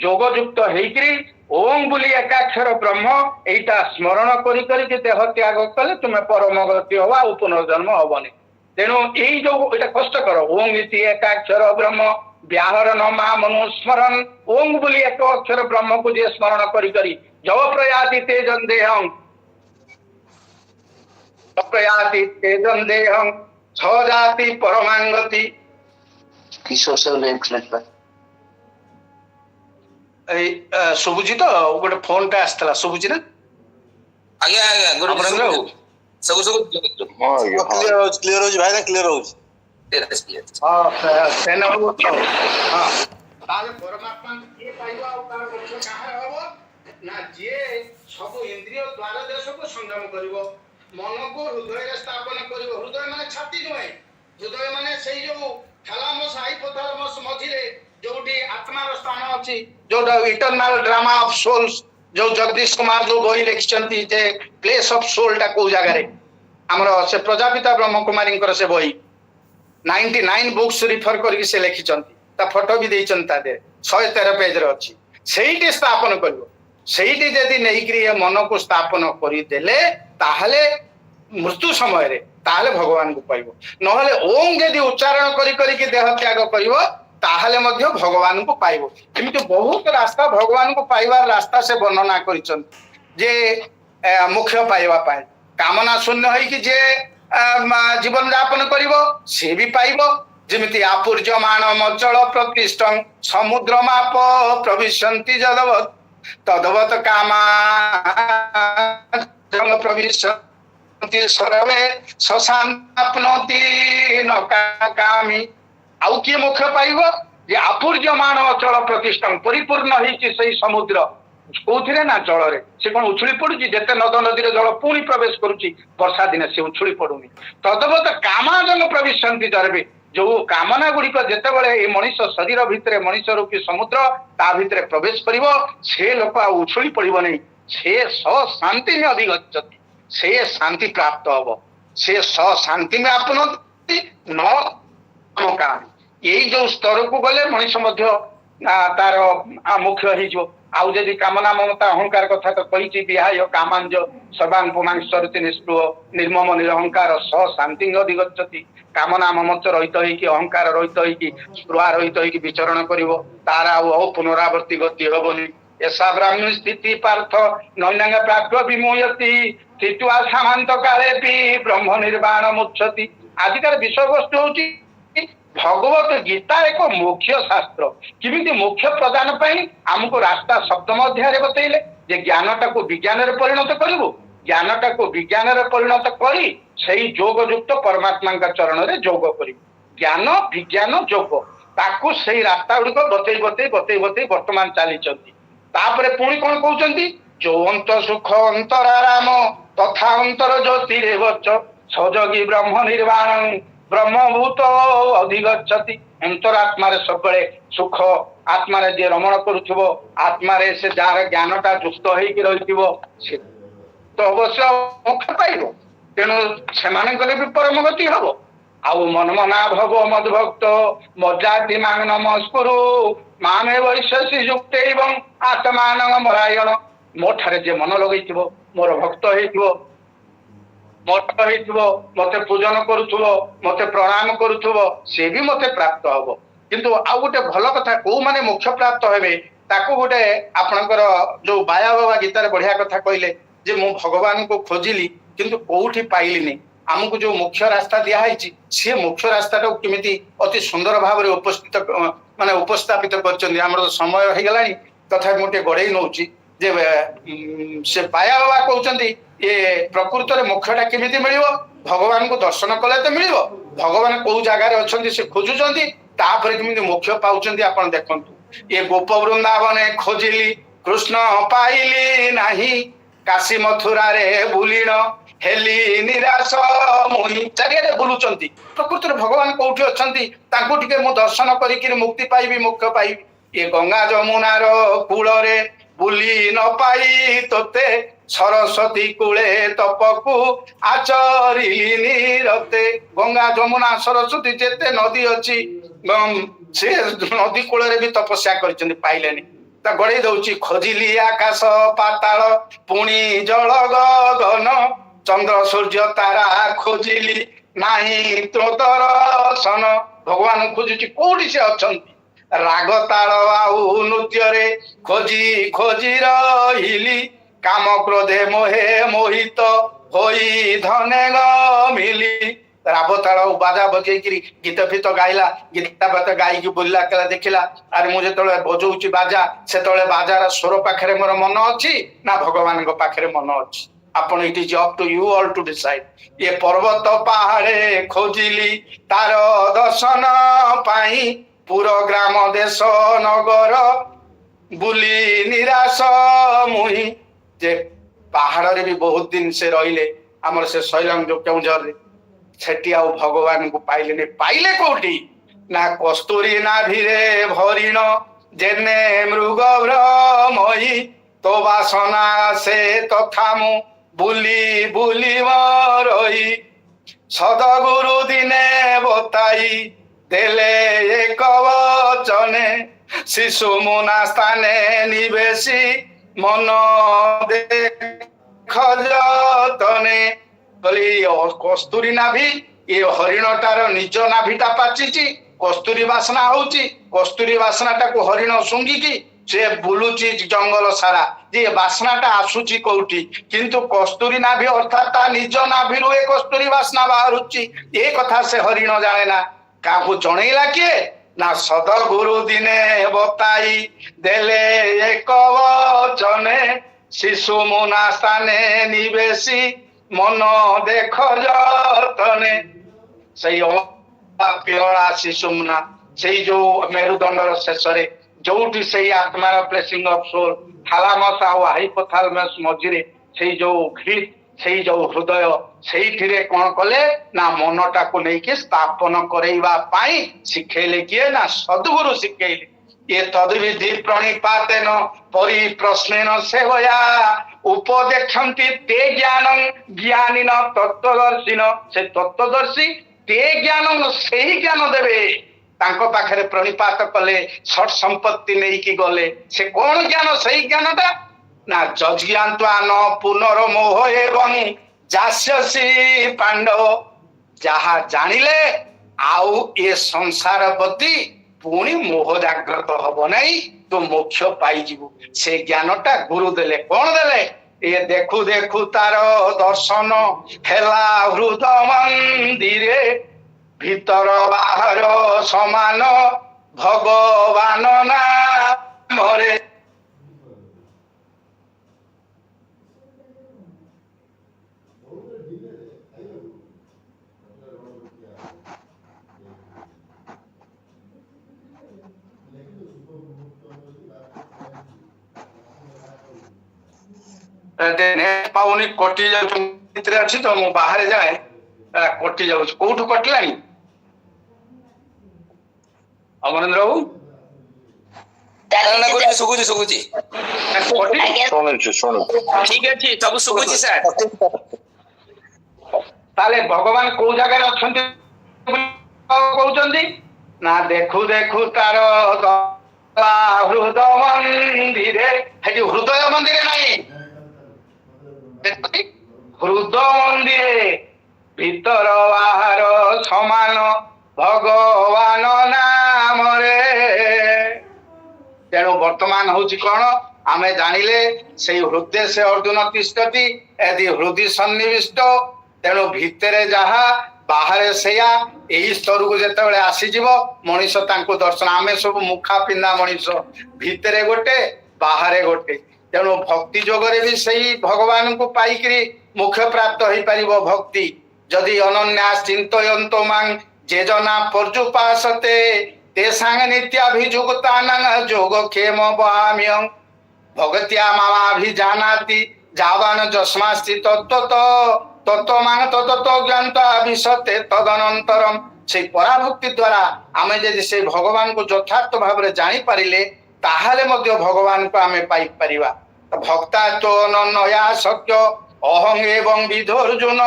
जोगयुक्त होकरी ओम बोली एकाक्षर ब्रह्म एटा स्मरण करी करी देह त्याग कले तुम्हें परम गति हवा और पुनर्जन्म हबनी तेणु यही जो एटा कष्ट कर ओम इति एकाक्षर ब्रह्म व्याहरण मामनुस्मरण ओम बोली एक अक्षर ब्रह्म को जे स्मरण करी करी जव प्रयाति तेजं देहं प्रयाति तेजं देहं छ जाति परमांगति किशोर से लेफ्ट शुभुची तो गोटे फोन टा आसला शुभुची ना आज्ञा आज्ञा गुड सब सब क्लियर हो भाई ना क्लियर हो क्लियर सेन हो हां ताले परमात्मा के पाइबा और तार मोक्ष कहां हबो ना जे सब इंद्रिय द्वार देश को संयम करिवो मन को हृदय रे स्थापन करिवो हृदय माने छाती नुहे हृदय माने सेई जो थैलामस हाइपोथैलामस मझिरे जोटी आत्मार स्थान अछि जोटा इटर्नल ड्रामा ऑफ सोल्स जो जगदीश कुमार जो बही लिखिसंती जे प्लेस ऑफ सोल टा को जगह रे हमर से प्रजापिता ब्रह्म कुमारी से बही 99 बुक्स रिफर करके से लिखिसंती ता फोटो भी देइचंता दे 113 पेज रे अछि सेहिटी स्थापन करिवो सेहिटी यदि नैकरी मन को स्थापन करी देले ताहले मृत्यु समय रे ताहले भगवान को पाइबो नहले ओम यदि उच्चारण करी करी के देह त्याग करिवो ताहले मध्य भगवान को पाइबो एमिति बहुत रास्ता भगवान को पाइबार रास्ता से वर्णना करिचन जे मुख्य पाइबा पाए कामना शून्य होई कि जे जीवन यापन करिवो से भी पाइबो जेमिति आपूर्यमान मचल प्रतिष्ठं समुद्र माप प्रविशन्ति जलवत् तदवत कामा जल प्रविशन्ति सर्वे सशान्ताप्नोति न कामी आउ किए मुख्य पाइब जे आपूर्यमान अचल प्रतिष्ठा परिपूर्ण होती से समुद्र कौथिरे ना जल रे से कौन उछुली पड़ुची जेते नद नदी जल पुणी प्रवेश करुची वर्षा दिन से उछुली पड़ुनी तदवत कामाजन प्रविशन्ति जरबे जो कामना गुड़िक जिते बड़े मनीष शरीर भितर मनीष रूपी समुद्र ता भितर प्रवेश करिवो से लोक आ उछुली पड़िबो नहीं से शांति में अधिगच्छति से शांति प्राप्त हबो से शांति में आपनोति न यही जो स्तर को गले मनीष तार मुख्य हो आउ जदि कामना ममता अहंकार कथा तो कही विहाय कामांज सर्वांग पुमांसरति निष्पृह निर्मम निरहंकार स शांति अधिगच्छति कामना ममत्व रहित होइकी अहंकार रहित होइकी स्पृहा रहित होइकी विचरण करिवो तार आउ पुनरावर्ती गति हबनी ऐसा ब्राह्मण स्थिति पार्थ नैनांग प्राप्य विमोयति स्थित्वा सामान्त काले भी ब्रह्म निर्वाण मुच्यति आजिकार विषय वस्तु होची भगवत गीता एक मुख्य शास्त्र किमिति मुख्य प्रदान पाई हमको रास्ता शब्द मध्य बतैले जे ज्ञानटा को विज्ञान रे परिणत करिवो ज्ञानटा को विज्ञान रे परिणत करी सही जोग युक्त परमात्मा का चरण रे जोग करी ज्ञान विज्ञान जोग ताकू सही रास्ता गुड़िक बतई बतई बतई बतई वर्तमान चली तापरे पुणी कौन कहउचंती जो अंत सुख अंतराराम तथा अंतर ज्योति रेवच सजगी ब्रह्म निर्वाण ब्रह्मभूत अधिगच्छति अंतरात्मा रे सब सुख आत्मा रे जे रमण करुथिबो आत्मा रे से जार ज्ञानटा जुक्त होई रहिथिबो से तो अवश्य मोक्ष पाइबो तेणु से भी परम गति हबो ଆଉ ମନମନା ଭବ ମଦଭକ୍ତ ମଜାତି ମାଙ୍ଗ ନମସ୍କୁରୁ ମାମେ ବୈଶ୍ୟସୀ ଯୁକ୍ତ ଏବଂ ଆତ୍ମାନ ମରାୟଣ। ମୋ ଠାରେ ଯିଏ ମନ ଲଗେଇଥିବ, ମୋର ଭକ୍ତ ହେଇଥିବ, ମତେ ପୂଜନ କରୁଥିବ, ମତେ ପ୍ରଣାମ କରୁଥିବ, ସେ ବି ମତେ ପ୍ରାପ୍ତ ହବ। କିନ୍ତୁ ଆଉ ଗୋଟେ ଭଲ କଥା, କୋଉମାନେ ମୋକ୍ଷ ପ୍ରାପ୍ତ ହେବେ ତାକୁ ଗୋଟେ ଆପଣଙ୍କର ଯୋଉ ବାୟା ବାବା ଗୀତାରେ ବଢିଆ କଥା କହିଲେ ଯେ ମୁଁ ଭଗବାନଙ୍କୁ ଖୋଜିଲି କିନ୍ତୁ କୋଉଠି ପାଇଲିନି। ଆମକୁ ଯୋଉ ମୁଖ୍ୟ ରାସ୍ତା ଦିଆହେଇଛି ସେ ମୁଖ୍ୟ ରାସ୍ତାଟାକୁ କେମିତି ଅତି ସୁନ୍ଦର ଭାବରେ ଉପସ୍ଥାପିତ କରିଛନ୍ତି। ଆମର ସମୟ ହେଇଗଲାଣି, ତଥାପି ମୁଁ ଟିକେ ଗଡେଇ ନଉଛି ଯେ ସେ ବାୟା ବାବା କହୁଛନ୍ତି ଏ ପ୍ରକୃତରେ ମୋକ୍ଷଟା କେମିତି ମିଳିବ? ଭଗବାନଙ୍କୁ ଦର୍ଶନ କଲେ ତ ମିଳିବ। ଭଗବାନ କୋଉ ଜାଗାରେ ଅଛନ୍ତି ସେ ଖୋଜୁଛନ୍ତି, ତାପରେ କେମିତି ମୋକ୍ଷ ପାଉଛନ୍ତି ଆପଣ ଦେଖନ୍ତୁ। ଏ ଗୋପ ବୃନ୍ଦାବନେ ଖୋଜିଲି କୃଷ୍ଣ ପାଇଲି ନାହିଁ, କାଶୀ ମଥୁରାରେ ବୁଲିଣ ହେଲି ନିରାଶ ମୁହିଁ। ଚାରିଆଡେ ବୁଲୁଛନ୍ତି, ପ୍ରକୃତରେ ଭଗବାନ କୋଉଠି ଅଛନ୍ତି ତାଙ୍କୁ ଟିକେ ମୁଁ ଦର୍ଶନ କରିକିରି ମୁକ୍ତି ପାଇବି, ମୋକ୍ଷ ପାଇବି। ଏ ଗଙ୍ଗା ଯମୁନାର କୂଳରେ ବୁଲି ନ ପାଇ ତୋତେ, ସରସ୍ୱତୀ କୂଳେ ତପକୁ ଆଚରିଲି ରତେ। ଗଙ୍ଗା ଯମୁନା ସରସ୍ୱତୀ ଯେତେ ନଦୀ ଅଛି ସେ ନଦୀ କୂଳରେ ବି ତପସ୍ୟା କରିଛନ୍ତି, ପାଇଲେନି। ତା ଗড়େଇ ଦଉଛି ଖୋଜିଲି ଆକାଶ ପାତାଳ ପୁଣି ଜଳ ଗଗନ, ଚନ୍ଦ୍ର ସୂର୍ଯ୍ୟ ତାରା ଖୋଜିଲି ନାହିଁ ତୋ ଦର୍ଶନ। ଭଗବାନ ଖୋଜୁଛି କୋଉଠି ସେ ଅଛନ୍ତି। ରାଗ ତାଳ ଆଉ ନୃତ୍ୟରେ ଖୋଜି ଖୋଜି ରହିଲି, କାମ କ୍ରୋଧେ ମୋହେ ମୋହିତ ହୋଇ ଧନେ ଗମିଲି। ରାବ ତାଳ ବାଜା ବଜେଇକିରି ଗୀତ ଫିତ ଗାଇଲା, ଗୀତା ଫିତ ଗାଇକି ବୁଲିଲା, ଦେଖିଲା ଆରେ ମୁଁ ଯେତେବେଳେ ବଜଉଛି ବାଜା ସେତେବେଳେ ବାଜାର ସ୍ୱର ପାଖରେ ମୋର ମନ ଅଛି ନା ଭଗବାନଙ୍କ ପାଖରେ ମନ ଅଛି। ଆପଣ it is up to you all to decide. ଏ ପର୍ବତ ପାହାଡେ ଖୋଜିଲି ତାର ଦର୍ଶନ ପାଇଁ, ପୁର ଗ୍ରାମ ଦେଶ ନଗର ବୁଲି ନିରାଶ ମୁହିଁ। ଯେ ପାହାଡରେ ବି ବହୁତ ଦିନ ସେ ରହିଲେ, ଆମର ସେ ଶୈଳଂ ଯୋଉ କେଉଁଝରରେ, ସେଠି ଆଉ ଭଗବାନଙ୍କୁ ପାଇଲେନି। ପାଇଲେ କୋଉଠି ନା କସ୍ତୁରୀ ନାଭିରେ ଭରିଣ ଯେନେ ମୃଗ ଭ୍ରମୟୀ, ତୋ ବାସନା ସେ ତଥା ମୁଁ ବୁଲି ବୁଲି ମରଇ। ସଦଗୁରୁ ଦିନେ ବତାଇ ଦେଲେ ଏକ ବଚନେ, ଶିଶୁ ମୁନା ସ୍ଥାନେ ନିବେଶୀ ମନ ଦେଖ ଯତନେ। କସ୍ତୁରୀ ନାଭି, ଏ ହରିଣଟାର ନିଜ ନାଭିଟା ପାଚିଛି, କସ୍ତୁରୀ ବାସ୍ନା ହଉଛି। କସ୍ତୁରୀ ବାସ୍ନାଟାକୁ ହରିଣ ଶୁଙ୍ଘିକି ସେ ବୁଲୁଛି ଜଙ୍ଗଲ ସାରା, ଯେ ବାସ୍ନାଟା ଆସୁଛି କୋଉଠି। କିନ୍ତୁ କସ୍ତୁରୀ ନାଭି ଅର୍ଥାତ୍ ତା ନିଜ ନାଭିରୁ ଏ କସ୍ତୁରୀ ବାସ୍ନା ବାହାରୁଛି, ଏ କଥା ସେ ହରିଣ ଜାଣେ ନା। କାହାକୁ ଜଣେଇଲା କିଏ ନା ସଦଗୁରୁ ଦିନେ ବତାଇ ଦେଲେ ଏକ ବଚନେ, ଶିଶୁ ମୁନା ସ୍ଥାନେ ନିବେଶୀ ମନ ଦେଖ ଯତନେ। ସେଇ ପିରଳା ଶିଶୁ ମୁନା, ସେଇ ଯୋଉ ମେରୁଦଣ୍ଡର ଶେଷରେ ଯୋଉଠି ସେଇ ଆତ୍ମାର ପ୍ଲେସିଂ ଅଫ ସୋଲ ଥାଲାମସ ଆଉ ହାଇପୋଥାଲାମସ ମଝିରେ ସେଇ ଯୋଉ ଭିତ, ସେଇ ଯୋଉ ହୃଦୟ, ସେଇଥିରେ କଣ କଲେ ନା ମନଟାକୁ ନେଇକି ସ୍ଥାପନ କରେଇବା ପାଇଁ ଶିଖେଇଲେ କିଏ ନା ସଦ୍ଗୁରୁ ଶିଖେଇଲେ। ଏ ତଦ୍ବିଧି ପ୍ରଣିପାତେନ ପରିପ୍ରଶ୍ନେନ ସେବୟା, ଉପଦେକ୍ଷନ୍ତି ତେ ଜ୍ଞାନଂ ଜ୍ଞାନିନ ତତ୍ତ୍ୱଦର୍ଶିନ। ସେ ତତ୍ତ୍ୱଦର୍ଶୀ ତେ ଜ୍ଞାନଂ, ସେଇ ଜ୍ଞାନ ଦେବେ। ତାଙ୍କ ପାଖରେ ପ୍ରଣିପାତ କଲେ, ଷଟ୍ ସମ୍ପତ୍ତି ନେଇକି ଗଲେ। ସେ କଣ ଜ୍ଞାନ? ସେଇ ଜ୍ଞାନଟା ନା ଯଜ୍ઞାନ୍ତ୍ୱା ନ ପୁନର୍ମୋହ ଏବଂ ଯାସ୍ୟସି ପାଣ୍ଡବ। ଯାହା ଜାଣିଲେ ଆଉ ଏ ସଂସାର ପ୍ରତି ପୁଣି ମୋହ ଜାଗ୍ରତ ହବ ନାହିଁ, ତୁ ମୋକ୍ଷ ପାଇଯିବୁ। ସେ ଜ୍ଞାନଟା ଗୁରୁ ଦେଲେ। କଣ ଦେଲେ? ଏ ଦେଖୁ ଦେଖୁ ତାର ଦର୍ଶନ ହେଲା ହୃଦ ମନ୍ଦିରେ, ଭିତର ବାହାର ସମାନ ଭଗବାନ ନାମରେ। ପାଉନି, କଟି ଯାଉଛି। ଭିତରେ ଅଛି ତ, ମୁଁ ବାହାରେ ଯାଏ କଟି ଯାଉଛି। କୋଉଠୁ କଟିଲାଣି ଅମରେନ୍ଦ୍ର ବାବୁ? ଶୁଭୁଛି ଶୁଭୁଛି, ଠିକ ଅଛି, ସବୁ ଶୁଭୁଛି ସାର୍। ତାହେଲେ ଭଗବାନ କୋଉ ଜାଗାରେ ଅଛନ୍ତି କହୁଛନ୍ତି ନା ଦେଖୁ ଦେଖୁ ତାର ହୃଦୟ ମନ୍ଦିରେ, ସେଠି ହୃଦୟ ମନ୍ଦିରେ ନାହିଁ, ହୃଦୟ ମନ୍ଦିରେ ଭିତର ବାହାର ସମାନ ଭଗବାନ ନାମରେ। ତେଣୁ ବର୍ତ୍ତମାନ ହଉଛି କଣ, ଆମେ ଜାଣିଲେ ସେଇ ହୃଦୟ ସେ ଅର୍ଜୁନ ତିଷ୍ଠତି ଏଦି ହୃଦୟ ସନ୍ନିବିଷ୍ଟ। ତେଣୁ ଭିତରେ ଯାହା ବାହାରେ ସେଇଆ। ଏହି ସ୍ତରକୁ ଯେତେବେଳେ ଆସିଯିବ ମଣିଷ ତାଙ୍କୁ ଦର୍ଶନ, ଆମେ ସବୁ ମୁଖା ପିନ୍ଧା ମଣିଷ, ଭିତରେ ଗୋଟେ ବାହାରେ ଗୋଟେ। ତେଣୁ ଭକ୍ତି ଯୋଗରେ ବି ସେଇ ଭଗବାନଙ୍କୁ ପାଇକିରି ମୁଖ୍ୟ ପ୍ରାପ୍ତ ହେଇପାରିବ ଭକ୍ତି। ଯଦି ଅନନ୍ୟା ଚିନ୍ତୟନ୍ତ ମାଂ ଯେ ଜନା ପର୍ଯ୍ୟୁପାସତେ ତେ ସାଙ୍ଗ ନିତ୍ୟାଭିଯୁକ୍ତାନାଂ ଯୋଗକ୍ଷେମ ବହାମ୍ୟଂ ଭଗତ୍ୟା ମାମାଭିଜାନାତି ଯାବାନ ଯସ୍ମାସ୍ତି ତତ୍ତ୍ୱମାଂ ତତତ ଜ୍ଞାନ୍ତା ବିଶତେ ତଦନନ୍ତରମ୍। ସେଇ ପରାଭକ୍ତି ଦ୍ୱାରା ଆମେ ଯଦି ସେଇ ଭଗବାନଙ୍କୁ ଯଥାର୍ଥ ଭାବରେ ଜାଣିପାରିଲେ ତାହେଲେ ମଧ୍ୟ ଭଗବାନଙ୍କୁ ଆମେ ପାଇପାରିବା। ଭକ୍ତାତ୍ୱ ଅନନ୍ୟା ଶକ୍ୟ ଅହଂ ଏବଂ ବିଧୋର୍ଜୁନ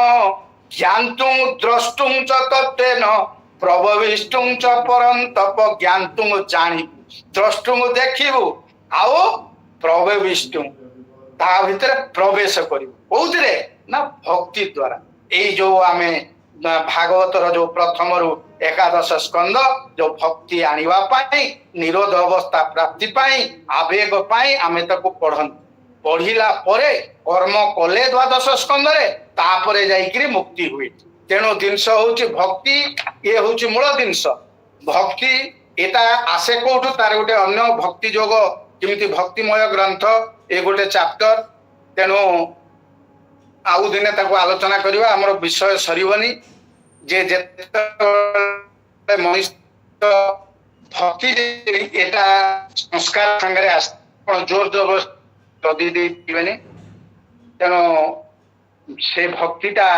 ଜ୍ଞାନ୍ତୁଂ ଦ୍ରଷ୍ଟୁଂ চ ତତ୍ତ୍ୱେନ ପ୍ରଭବିଷ୍ଟୁଂ চ ପରନ୍ତପ। ଜ୍ଞାନ୍ତୁଂ ଜାଣିବୁ, ଦ୍ରଷ୍ଟୁଂ ଦେଖିବୁ, ଆଉ ପ୍ରଭବିଷ୍ଟୁଂ ତା ଭିତରେ ପ୍ରବେଶ କରିବୁ। କୋଉଥିରେ ନା ଭକ୍ତି ଦ୍ୱାରା। ଏଇ ଯୋଉ ଆମେ ଭାଗବତର ଯୋଉ ପ୍ରଥମରୁ ଏକାଦଶ ସ୍କନ୍ଦ ଯୋଉ ଭକ୍ତି ଆଣିବା ପାଇଁ, ନିରୋଧ ଅବସ୍ଥା ପ୍ରାପ୍ତି ପାଇଁ, ଆବେଗ ପାଇଁ ଆମେ ତାକୁ ପଢନ୍ତି। ପଢିଲା ପରେ କର୍ମ କଲେ ଦ୍ୱାଦଶ ସ୍କନ୍ଧରେ, ତାପରେ ଯାଇକିରି ମୁକ୍ତି ହୁଏ। ତେଣୁ ଜିନିଷ ହଉଛି ଭକ୍ତି, ଇଏ ହଉଛି ମୂଳ ଜିନିଷ। ଭକ୍ତି ଏଟା ଆସେ କୋଉଠୁ, ତାର ଗୋଟେ ଅନ୍ୟ ଭକ୍ତି ଯୋଗ ଯେମିତି ଭକ୍ତିମୟ ଗ୍ରନ୍ଥ ଏ ଗୋଟେ ଚାପ୍ଟର। ତେଣୁ ଆଉ ଦିନେ ତାକୁ ଆଲୋଚନା କରିବା, ଆମର ବିଷୟ ସରିବନି। ଯେ ଯେତେବେଳେ ମଣିଷ ଭକ୍ତି ଏଟା ସଂସ୍କାର ସାଙ୍ଗରେ ଆସେ, ଆପଣ ଜୋର ଜବରଦସ୍ତି ଦେଇପାରିବେନି। ତେଣୁ ସେ ଭକ୍ତିଟା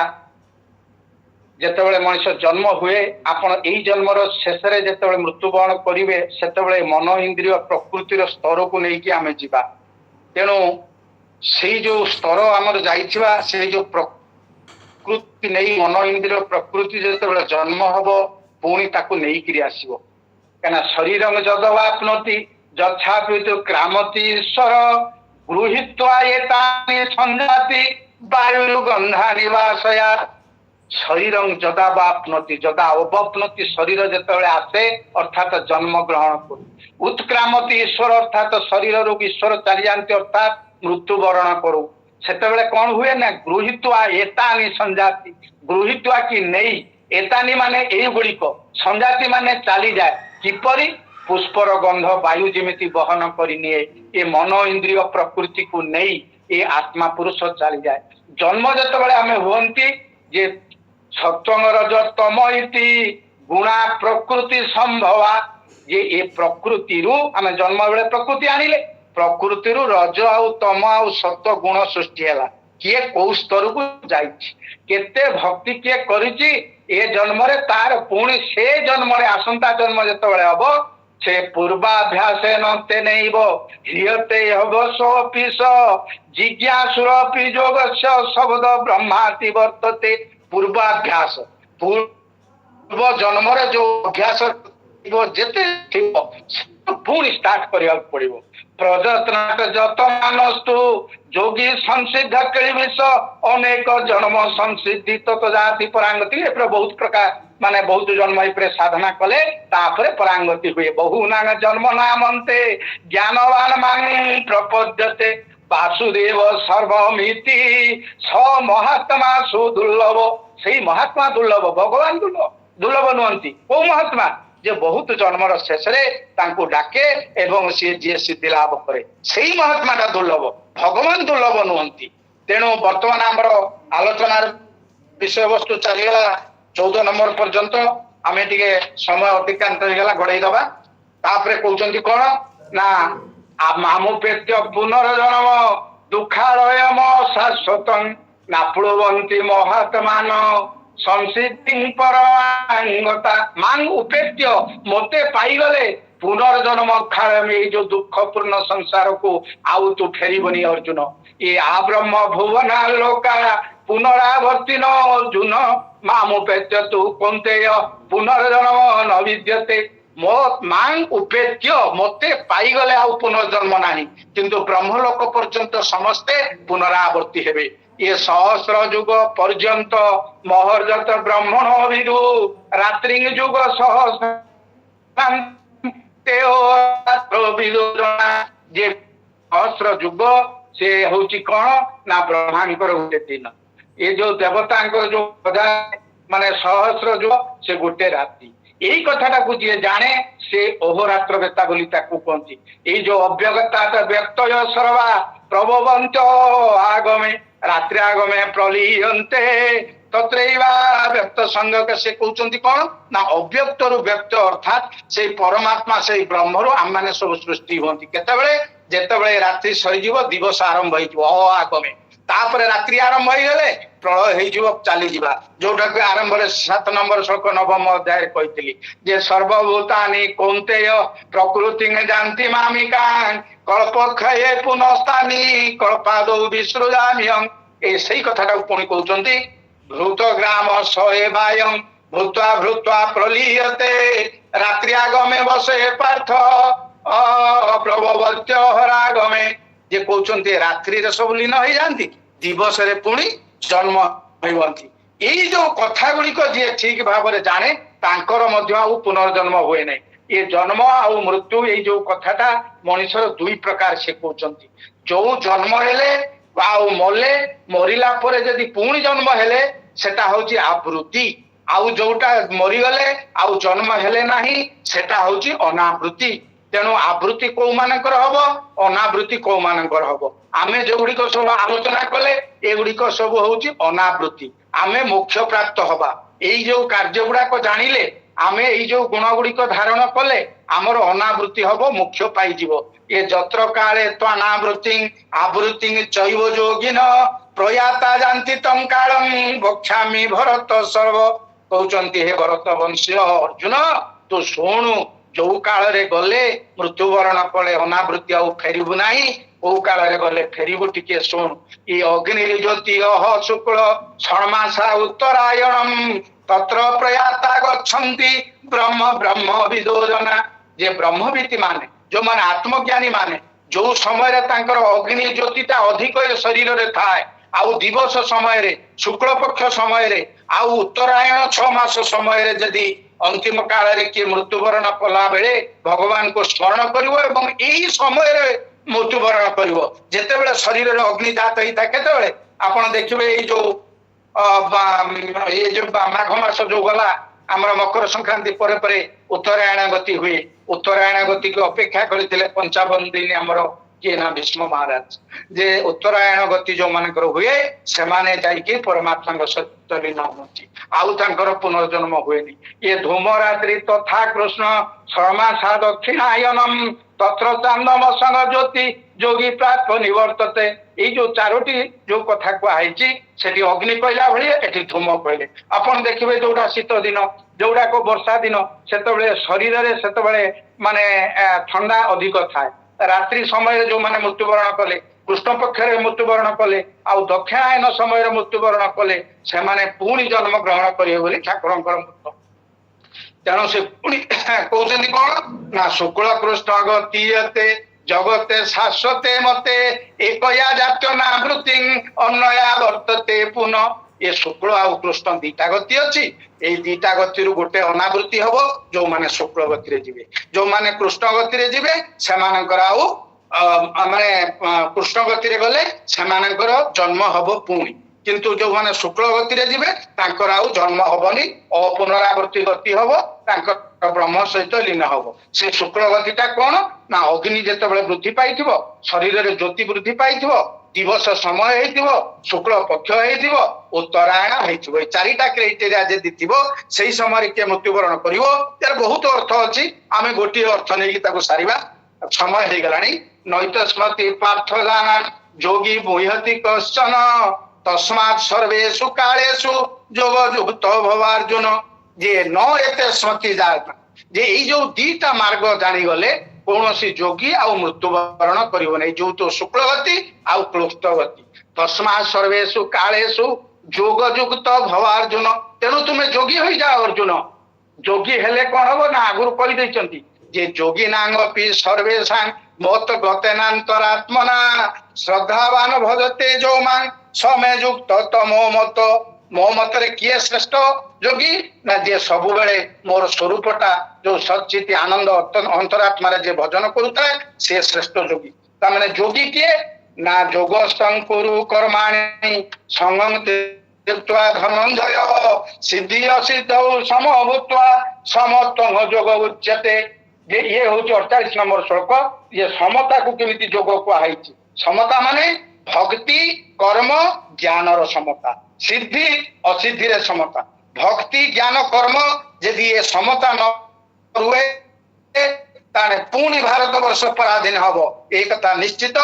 ଯେତେବେଳେ ମଣିଷ ଜନ୍ମ ହୁଏ, ଆପଣ ଏଇ ଜନ୍ମର ଶେଷରେ ଯେତେବେଳେ ମୃତ୍ୟୁବରଣ କରିବେ, ସେତେବେଳେ ମନ ଇନ୍ଦ୍ରିୟ ପ୍ରକୃତିର ସ୍ତରକୁ ନେଇକି ଆମେ ଯିବା। ତେଣୁ ସେଇ ଯୋଉ ସ୍ତର ଆମର ଯାଇଥିବା, ସେଇ ଯୋଉ ପ୍ରକୃତି ନେଇ ମନ ଇନ୍ଦ୍ରିୟ ପ୍ରକୃତି ଯେତେବେଳେ ଜନ୍ମ ହବ, ପୁଣି ତାକୁ ନେଇକିରି ଆସିବ। କାହିଁକିନା ଶରୀରଂ ଯଦବାପ୍ନୋତି ଯଥାପି କ୍ରାମତି ଈଶ୍ୱର ଗୃହୀତ୍ୱା ଏତାନି ସଞ୍ଜାତି ବାୟୁ ଗନ୍ଧା ନିବାସୟା। ଶରୀରଂ ଯଦା ବାପ୍ନୋତି, ଯଦା ଅବପ୍ନୋତି, ଶରୀର ଯେତେବେଳେ ଆସେ ଅର୍ଥାତ ଜନ୍ମ ଗ୍ରହଣ କରୁ। ଉତ୍କ୍ରାମତି ଈଶ୍ୱର, ଅର୍ଥାତ ଶରୀରରୁ ଈଶ୍ୱର ଚାଲିଯାଆନ୍ତି, ଅର୍ଥାତ ମୃତ୍ୟୁବରଣ କରୁ। ସେତେବେଳେ କଣ ହୁଏ ନା ଗୃହୀତ୍ୱା ଏତାନି ସଞ୍ଜାତି, ଗୃହୀତ୍ୱା କି ନେଇ, ଏତାନି ମାନେ ଏଇଗୁଡିକ, ସଞ୍ଜାତି ମାନେ ଚାଲିଯାଏ। କିପରି? ପୁଷ୍ପର ଗନ୍ଧ ବାୟୁ ଯେମିତି ବହନ କରି ନିଏ, ଏ ମନ ଇନ୍ଦ୍ରିୟ ପ୍ରକୃତିକୁ ନେଇ ଏ ଆତ୍ମା ପୁରୁଷ ଚାଲିଯାଏ। ଜନ୍ମ ଯେତେବେଳେ ଆମେ ହୁଅନ୍ତି, ଯେ ସତ୍ୱଂ ରଜ ତମ ଇତି ଗୁଣା ପ୍ରକୃତି ସମ୍ଭବା, ଯେ ଏ ପ୍ରକୃତିରୁ ଆମେ ଜନ୍ମ ବେଳେ ପ୍ରକୃତି ଆଣିଲେ, ପ୍ରକୃତିରୁ ରଜ ଆଉ ତମ ଆଉ ସତ୍ୱ ଗୁଣ ସୃଷ୍ଟି ହେଲା। କିଏ କୋଉ ସ୍ତରକୁ ଯାଇଛି, କେତେ ଭକ୍ତି କିଏ କରିଛି ଏ ଜନ୍ମରେ, ତାର ପୁଣି ସେ ଜନ୍ମରେ ଆସନ୍ତା ଜନ୍ମ ଯେତେବେଳେ ହବ, ସେ ପୂର୍ବାଭ୍ୟାସ ନତେ ନେଇବ ହ୍ରିୟତେ ହବ ସୋପିସ ଜିଜ୍ଞାସୁରପି ଯୋଗସ୍ୟ ଶବ୍ଦ ବ୍ରହ୍ମାତି ବର୍ତ୍ତତେ। ପୂର୍ବାଭ୍ୟାସ, ପୂର୍ବ ଜନ୍ମରେ ଯୋଉ ଅଭ୍ୟାସ ଯେତେ ଥିବ ପୁଣି ଷ୍ଟାର୍ଟ କରିବାକୁ ପଡିବ। ପ୍ରଯତ୍ନ ଯତମାନସ୍ତୁ ଯୋଗୀ ସଂସିଦ୍ଧ କିଳିବିଷ ଅନେକ ଜନ୍ମ ସଂସିଦ୍ଧି ତତ ଜାତି ପରାଙ୍ଗତି। ଏପରି ବହୁତ ପ୍ରକାର ମାନେ ବହୁତ ଜନ୍ମ ଏପରି ସାଧନା କଲେ ତାପରେ ପରାଙ୍ଗତି ହୁଏ। ବହୁ ନାଗ ଜନ୍ମ ନାମନ୍ତେ ଜ୍ଞାନବାନ ମାନ ପ୍ରପଦ୍ୟତେ ବାସୁଦେବ ସର୍ବମିତି ସ ମହାତ୍ମା ସୁଦୁର୍ଲଭ। ସେଇ ମହାତ୍ମା ଦୁର୍ଲଭ, ଭଗବାନ ଦୁର୍ଲଭ ନୁହନ୍ତି। କୋଉ ମହାତ୍ମା? ଯେ ବହୁତ ଜନ୍ମର ଶେଷରେ ତାଙ୍କୁ ଡାକେ ଏବଂ ସିଏ ଯିଏ ସିଦ୍ଧି ଲାଭ କରେ, ସେଇ ମହାତ୍ମାଟା ଦୁର୍ଲଭ, ଭଗବାନ ଦୁର୍ଲଭ ନୁହନ୍ତି। ତେଣୁ ବର୍ତ୍ତମାନ ଆମର ଆଲୋଚନାର ବିଷୟବସ୍ତୁ ଚାଲିଗଲା 14 ନମ୍ବର ପର୍ଯ୍ୟନ୍ତ। ଆମେ ଟିକେ ସମୟ ଅତିକ୍ରାନ୍ତ ହେଇଗଲା, ଘୋଡେଇ ଦବା। ତାପରେ କହୁଛନ୍ତି କଣ ନା ମାମୁପେତ୍ୟ ପୁନର୍ଜନ୍ମ ଦୁଃଖାଳୟମ ଶାଶ୍ୱତଂ ନାପ୍ଳୁବନ୍ତି ମହାତ୍ମାନ ସଂସିଦ୍ଧି ପରାଙ୍ଗତା। ମାଂ ଉପେତ୍ୟ, ମତେ ପାଇଗଲେ ପୁନର୍ଜନ୍ମ ଖାଳୟମ, ଏଇ ଯୋଉ ଦୁଃଖପୂର୍ଣ୍ଣ ସଂସାରକୁ ଆଉ ତୁ ଫେରିବନି ଅର୍ଜୁନ। ଏ ଆବ୍ରହ୍ମ ଭୁବନା ଲୋକା ପୁନରାବର୍ତ୍ତିନ ଅର୍ଜୁନ ମାମୁପେତ୍ୟ ତୁ କୌନ୍ତେୟ ପୁନର୍ଜନ୍ମ ନ ବିଦ୍ୟତେ ମୋ ମାଂ ଉପେତ୍ୟ ମତେ ପାଇଗଲେ ଆଉ ପୁନର୍ଜନ୍ମ ନାହିଁ, କିନ୍ତୁ ବ୍ରହ୍ମଲୋକ ପର୍ଯ୍ୟନ୍ତ ସମସ୍ତେ ପୁନରାବର୍ତ୍ତୀ ହେବେ। ଇଏ ସହସ୍ର ଯୁଗ ପର୍ଯ୍ୟନ୍ତ ମହର୍ଜତ ବ୍ରହ୍ମଣ ବିଦୁ ରାତ୍ରି ଯୁଗ ସହସ୍ର ଯେ ସହସ୍ର ଯୁଗ ସେ ହଉଛି କଣ ନା ବ୍ରହ୍ମାଙ୍କର ଗୋଟେ ଦିନ। ଏ ଯୋଉ ଦେବତାଙ୍କର ଯୋଉ ମାନେ ସହସ୍ର ଯୁଗ ସେ ଗୋଟେ ରାତି। ଏଇ କଥାଟାକୁ ଯିଏ ଜାଣେ ସେ ଅହୋରାତ୍ର ବେତା ବୋଲି ତାକୁ କହନ୍ତି। ଏଇ ଯୋଉ ଅବ୍ୟଗତା ବ୍ୟକ୍ତୟ ସର୍ବା ପ୍ରବବନ୍ତ ଆଗମେ ରାତ୍ରି ଆଗମେ ପ୍ରଲିୟନ୍ତେ ତତ୍ରୈବା ବ୍ୟକ୍ତ ସଂଜ୍ଞକ ସେ କହୁଛନ୍ତି କଣ ନା ଅବ୍ୟକ୍ତରୁ ବ୍ୟକ୍ତ ଅର୍ଥାତ୍ ସେଇ ପରମାତ୍ମା ସେଇ ବ୍ରହ୍ମରୁ ଆମମାନେ ସବୁ ସୃଷ୍ଟି ହୁଅନ୍ତି। କେତେବେଳେ? ଯେତେବେଳେ ରାତ୍ରି ସରିଯିବ ଦିବସ ଆରମ୍ଭ ହେଇଯିବ ଆଗମେ, ତାପରେ ରାତ୍ରି ଆରମ୍ଭ ହେଇଗଲେ ପ୍ରଳୟ ହେଇଯିବ ଚାଲିଯିବା, ଯୋଉଟାକୁ ଆରମ୍ଭରେ 7 ନମ୍ବର ଶ୍ଲୋକ 9ମ ଅଧ୍ୟାୟରେ କହିଥିଲି ଯେ ସର୍ବଭୂତାନି କୌନ୍ତେୟ ପ୍ରକୃତି ଜାନ୍ତି ମାମିକାଂ କଳ୍ପକ୍ଷୟେ ପୁନଃସ୍ଥାନି କଳ୍ପାଦୌ ବିସୃଜାମ୍ୟଂ। ସେଇ କଥାଟାକୁ ପୁଣି କହୁଛନ୍ତି ଭୂତ ଗ୍ରାମ ସଏବାୟଂ ଭୂତ୍ୱା ଭୂତ୍ୱା ପ୍ରଲିୟତେ ରାତ୍ରି ଆଗମେ ବସେ ପାର୍ଥ ପ୍ରଭବତ୍ୟ ହରାଗମେ। ଯେ କହୁଛନ୍ତି ରାତ୍ରିରେ ସବୁ ଲୀନ ହେଇଯାନ୍ତି, ଦିବସରେ ପୁଣି ଜନ୍ମ ହୋଇଛନ୍ତି। ଏଇ ଯୋଉ କଥା ଗୁଡିକ ଯିଏ ଠିକ ଭାବରେ ଜାଣେ ତାଙ୍କର ମଧ୍ୟ ଆଉ ପୁନର୍ଜନ୍ମ ହୁଏ ନାହିଁ। ଏ ଜନ୍ମ ଆଉ ମୃତ୍ୟୁ ଏଇ ଯୋଉ କଥାଟା ମଣିଷର ଦୁଇ ପ୍ରକାର ସେ କହୁଛନ୍ତି। ଯୋଉ ଜନ୍ମ ହେଲେ ଆଉ ମଲେ, ମରିଲା ପରେ ଯଦି ପୁଣି ଜନ୍ମ ହେଲେ ସେଟା ହଉଛି ଆବୃତ୍ତି, ଆଉ ଯୋଉଟା ମରିଗଲେ ଆଉ ଜନ୍ମ ହେଲେ ନାହିଁ ସେଟା ହଉଛି ଅନାବୃତ୍ତି। ତେଣୁ ଆବୃତ୍ତି କୋଉ ମାନଙ୍କର ହବ, ଅନାବୃତ୍ତି କୋଉ ମାନଙ୍କର ହବ। ଆମେ ଯୋଉଗୁଡିକ ସବୁ ଆଲୋଚନା କଲେ ଏଗୁଡିକ ସବୁ ହଉଛି ଅନାବୃତ୍ତି। ଆମେ ମୋକ୍ଷ ପ୍ରାପ୍ତ ହବା ଏଇ ଯୋଉ କାର୍ଯ୍ୟ ଗୁଡାକ ଜାଣିଲେ, ଆମେ ଏଇ ଯୋଉ ଗୁଣ ଗୁଡିକ ଧାରଣ କଲେ ଆମର ଅନାବୃତ୍ତି ହବ, ମୋକ୍ଷ ପାଇଯିବ। ଏ ଯତ୍ର କାଳେ ତ୍ୱାନାବୃତ୍ତି ଆବୃତ୍ତି ଚୈବ ଯୋଗିନ ପ୍ରୟାତା ଜାନ୍ତି ତଂ କାଳଂ ବକ୍ଷ୍ୟାମି ଭରତ ସର୍ବ। କହୁଛନ୍ତି ହେ ଭରତ ବଂଶୀୟ ଅର୍ଜୁନ ତୁ ଶୁଣୁ, ଯୋଉ କାଳରେ ଗଲେ ମୃତ୍ୟୁବରଣ କଲେ ଅନାବୃତ୍ତି ଆଉ ଫେରିବୁ ନାହିଁ, କୋଉ କାଳରେ ଗଲେ ଫେରିବୁ ଟିକେ ଶୁଣୁ। ଇ ଅଗ୍ନି ଜ୍ୟୋତି ଅହ ଶୁକ୍ଳ ଷଣ୍ମାସା ଉତ୍ତରାୟଣಂ ତତ୍ର ପ୍ରୟାତା ଗଚ୍ଛନ୍ତି ବ୍ରହ୍ମ ବ୍ରହ୍ମ ବିଦୋଜନା। ଯେ ବ୍ରହ୍ମବିତି ମାନେ ଯୋଉମାନେ ଆତ୍ମଜ୍ଞାନୀ ମାନେ ଯୋଉ ସମୟରେ ତାଙ୍କର ଅଗ୍ନି ଜ୍ୟୋତିଟା ଅଧିକ ଶରୀରରେ ଥାଏ, ଆଉ ଦିବସ ସମୟରେ ଶୁକ୍ଳ ପକ୍ଷ ସମୟରେ ଆଉ ଉତ୍ତରାୟଣ 6 ମାସ ସମୟରେ ଯଦି ଅନ୍ତିମ କାଳରେ କିଏ ମୃତ୍ୟୁବରଣ କଲା ବେଳେ ଭଗବାନଙ୍କୁ ସ୍ମରଣ କରିବ ଏବଂ ଏଇ ସମୟରେ ମୃତ୍ୟୁବରଣ କରିବ, ଯେତେବେଳେ ଶରୀରରେ ଅଗ୍ନିଜାତ ହେଇଥାଏ। କେତେବେଳେ? ଆପଣ ଦେଖିବେ ଏଇ ଯୋଉ ମାଘ ମାସ ଯୋଉ ଗଲା ଆମର ମକର ସଂକ୍ରାନ୍ତି ପରେ ପରେ ଉତ୍ତରାୟଣ ଗତି ହୁଏ। ଉତ୍ତରାୟଣ ଗତିକୁ ଅପେକ୍ଷା କରିଥିଲେ 55 ଦିନ ଆମର କିଏ ନା ଭୀଷ୍ମ ମହାରାଜ। ଯେ ଉତ୍ତରାୟଣ ଗତି ଯୋଉମାନଙ୍କର ହୁଏ ସେମାନେ ଯାଇକି ପରମାତ୍ମାଙ୍କ ସହିତ ଲୀନ ହୁଅନ୍ତି, ଆଉ ତାଙ୍କର ପୁନର୍ଜନ୍ମ ହୁଏନି। ଇଏ ଧୂମରାତ୍ରି ତଥା କୃଷ୍ଣ ଷଣ୍ମାସା ଦକ୍ଷିଣାୟନମ୍ ତତ୍ର ଚାନ୍ଦମ ସଂଗ ଜ୍ୟୋତି ଯୋଗୀ ପ୍ରାପ୍ତ ନିବର୍ତ୍ତତେ। ଏଇ ଯୋଉ 4ଟି ଯୋଉ କଥା କୁହାହେଇଛି ସେଠି ଅଗ୍ନି କହିଲା ଭଳି ଏଠି ଧୂମ କହିଲେ। ଆପଣ ଦେଖିବେ ଯୋଉଟା ଶୀତ ଦିନ, ଯୋଉଟାକ ବର୍ଷା ଦିନ, ସେତେବେଳେ ଶରୀରରେ ସେତେବେଳେ ମାନେ ଥଣ୍ଡା ଅଧିକ ଥାଏ। ରାତ୍ରି ସମୟରେ ଯୋଉମାନେ ମୃତ୍ୟୁବରଣ କଲେ, କୃଷ୍ଣ ପକ୍ଷରେ ମୃତ୍ୟୁବରଣ କଲେ, ଆଉ ଦକ୍ଷିଣାୟନ ସମୟରେ ମୃତ୍ୟୁବରଣ କଲେ, ସେମାନେ ପୁଣି ଜନ୍ମ ଗ୍ରହଣ କରିବେ ବୋଲି ଠାକୁରଙ୍କର ମତ। ତେଣୁ ସେ ପୁଣି କହୁଛନ୍ତି କଣ ନା ଶୁକ୍ଳ କୃଷ୍ଣ ଗତିୟତେ ଜଗତେ ଶାଶ୍ୱତେ ମତେ ଏକୟା ଜାତ୍ୟ ନାବୃତ୍ତି ଅନ୍ନୟା ବର୍ତ୍ତତେ ପୁନଃ। ଏ ଶୁକ୍ଳ ଆଉ କୃଷ୍ଣ ଦିଟା ଗତି ଅଛି, ଏଇ ଦିଟା ଗତିରୁ ଗୋଟେ ଅନାବୃତ୍ତି ହବ ଯୋଉମାନେ ଶୁକ୍ଳ ଗତିରେ ଯିବେ। ଯୋଉମାନେ କୃଷ୍ଣ ଗତିରେ ଯିବେ ସେମାନଙ୍କର ଆଉ ମାନେ କୃଷ୍ଣ ଗତିରେ ଗଲେ ସେମାନଙ୍କର ଜନ୍ମ ହବ ପୁଣି, କିନ୍ତୁ ଯୋଉମାନେ ଶୁକ୍ଳ ଗତିରେ ଯିବେ ତାଙ୍କର ଆଉ ଜନ୍ମ ହବନି, ଅପୁନରାବୃତ୍ତି ଗତି ହବ, ତାଙ୍କର ବ୍ରହ୍ମ ସହିତ ଲୀନ ହବ। ସେ ଶୁକ୍ଳ ଗତିଟା କଣ ନା ଅଗ୍ନି ଯେତେବେଳେ ବୃଦ୍ଧି ପାଇଥିବ, ଶରୀରରେ ଜ୍ୟୋତି ବୃଦ୍ଧି ପାଇଥିବ, ଦିବସ ସମୟ ହେଇଥିବ, ଶୁକ୍ଳ ପକ୍ଷ ହେଇଥିବ, ଉତ୍ତରାୟଣ ହେଇଥିବ। ଏଇ 4ଟା କ୍ରାଇଟେରିଆ ଯଦି ଥିବ ସେଇ ସମୟରେ କିଏ ମୃତ୍ୟୁବରଣ କରିବ। ତାର ବହୁତ ଅର୍ଥ ଅଛି, ଆମେ ଗୋଟିଏ ଅର୍ଥ ନେଇକି ତାକୁ ସାରିବା, ସମୟ ହେଇଗଲାଣି। ନୈତ ସ୍ମୃତି ପାର୍ଥ ଜାନାନ୍ ଯୋଗୀ ମୁହ୍ୟତି କଶ୍ଚନ ତସ୍ମାତ୍ ସର୍ବେଷୁ କାଳେଷୁ ଯୋଗ ଯୁକ୍ତ ଭବାର୍ଜୁନ। ଯେ ନ ଏତେ ସ୍ମୃତି ଜାତ, ଯେ ଏଇ ଯୋଉ ଦିଟା ମାର୍ଗ ଜାଣିଗଲେ କୌଣସି ଯୋଗୀ ଆଉ ମୃତ୍ୟୁବରଣ କରିବ ନାହିଁ, ଯୋଉ ତ ଶୁକ୍ଳ ଗତି ଆଉ କ୍ଳୁପ୍ତ ଗତି। ତସ୍ମାତ୍ ସର୍ବେଷୁ କାଳେଷୁ ଯୋଗ ଯୁକ୍ତ ଭବାର୍ଜୁନ। ତେଣୁ ତୁମେ ଯୋଗୀ ହୋଇଯାଅ ଅର୍ଜୁନ। যোগী ହେଲେ କଣ ହବ ନା ଆଗରୁ କହିଦେଇଛନ୍ତି ଯେ ଯୋଗୀ ନାଙ୍ଗପି ସର୍ବେଶାଂ ମତ ଗତେନାନ୍ତରାତ୍ମନା ଶ୍ରଦ୍ଧାବାନ ଭଜତେ ଯୋଉମାଂ ସମେ ଯୁକ୍ତ ତମୋ ମତ। ମୋ ମତରେ କିଏ ଶ୍ରେଷ୍ଠ ଯୋଗୀ ନା ଯିଏ ସବୁବେଳେ ମୋର ସ୍ୱରୂପଟା ଯୋଉ ସଚିତି ଆନନ୍ଦ ଅନ୍ତରାତ୍ମାରେ ଯିଏ ଭଜନ କରୁଥାଏ ସେ ଶ୍ରେଷ୍ଠ ଯୋଗୀ। ତାମାନେ ଯୋଗୀ କିଏ ନା ଯୋଗ ସଂକୁରୁ କର୍ମାଣି ସଙ୍ଗଂ ତ୍ୟକ୍ତ୍ୱା ଧନଞ୍ଜୟ ସିଦ୍ଧି ଅସିଦ୍ଧ ସମଭୂତ୍ୱା ସମତ୍ୱଂ ଯୋଗ ଉଚ୍ୟତେ। ଯେ ଇଏ ହଉଛି 48 ନମ୍ବର ଶ୍ଲୋକ। ଇଏ ସମତାକୁ କେମିତି ଯୋଗ କୁହାଯାଇଛି। ସମତା ମାନେ ଭକ୍ତି କର୍ମ ଜ୍ଞାନର ସମତା, ସିଦ୍ଧି ଅସିଦ୍ଧିରେ ସମତା। ଭକ୍ତି ଜ୍ଞାନ କର୍ମ ଯଦି ଏ ସମତା ନ ରୁହେ ତାହେଲେ ପୁଣି ଭାରତବର୍ଷ ପରାଧୀନ ହବ ଏଇ କଥା ନିଶ୍ଚିତ।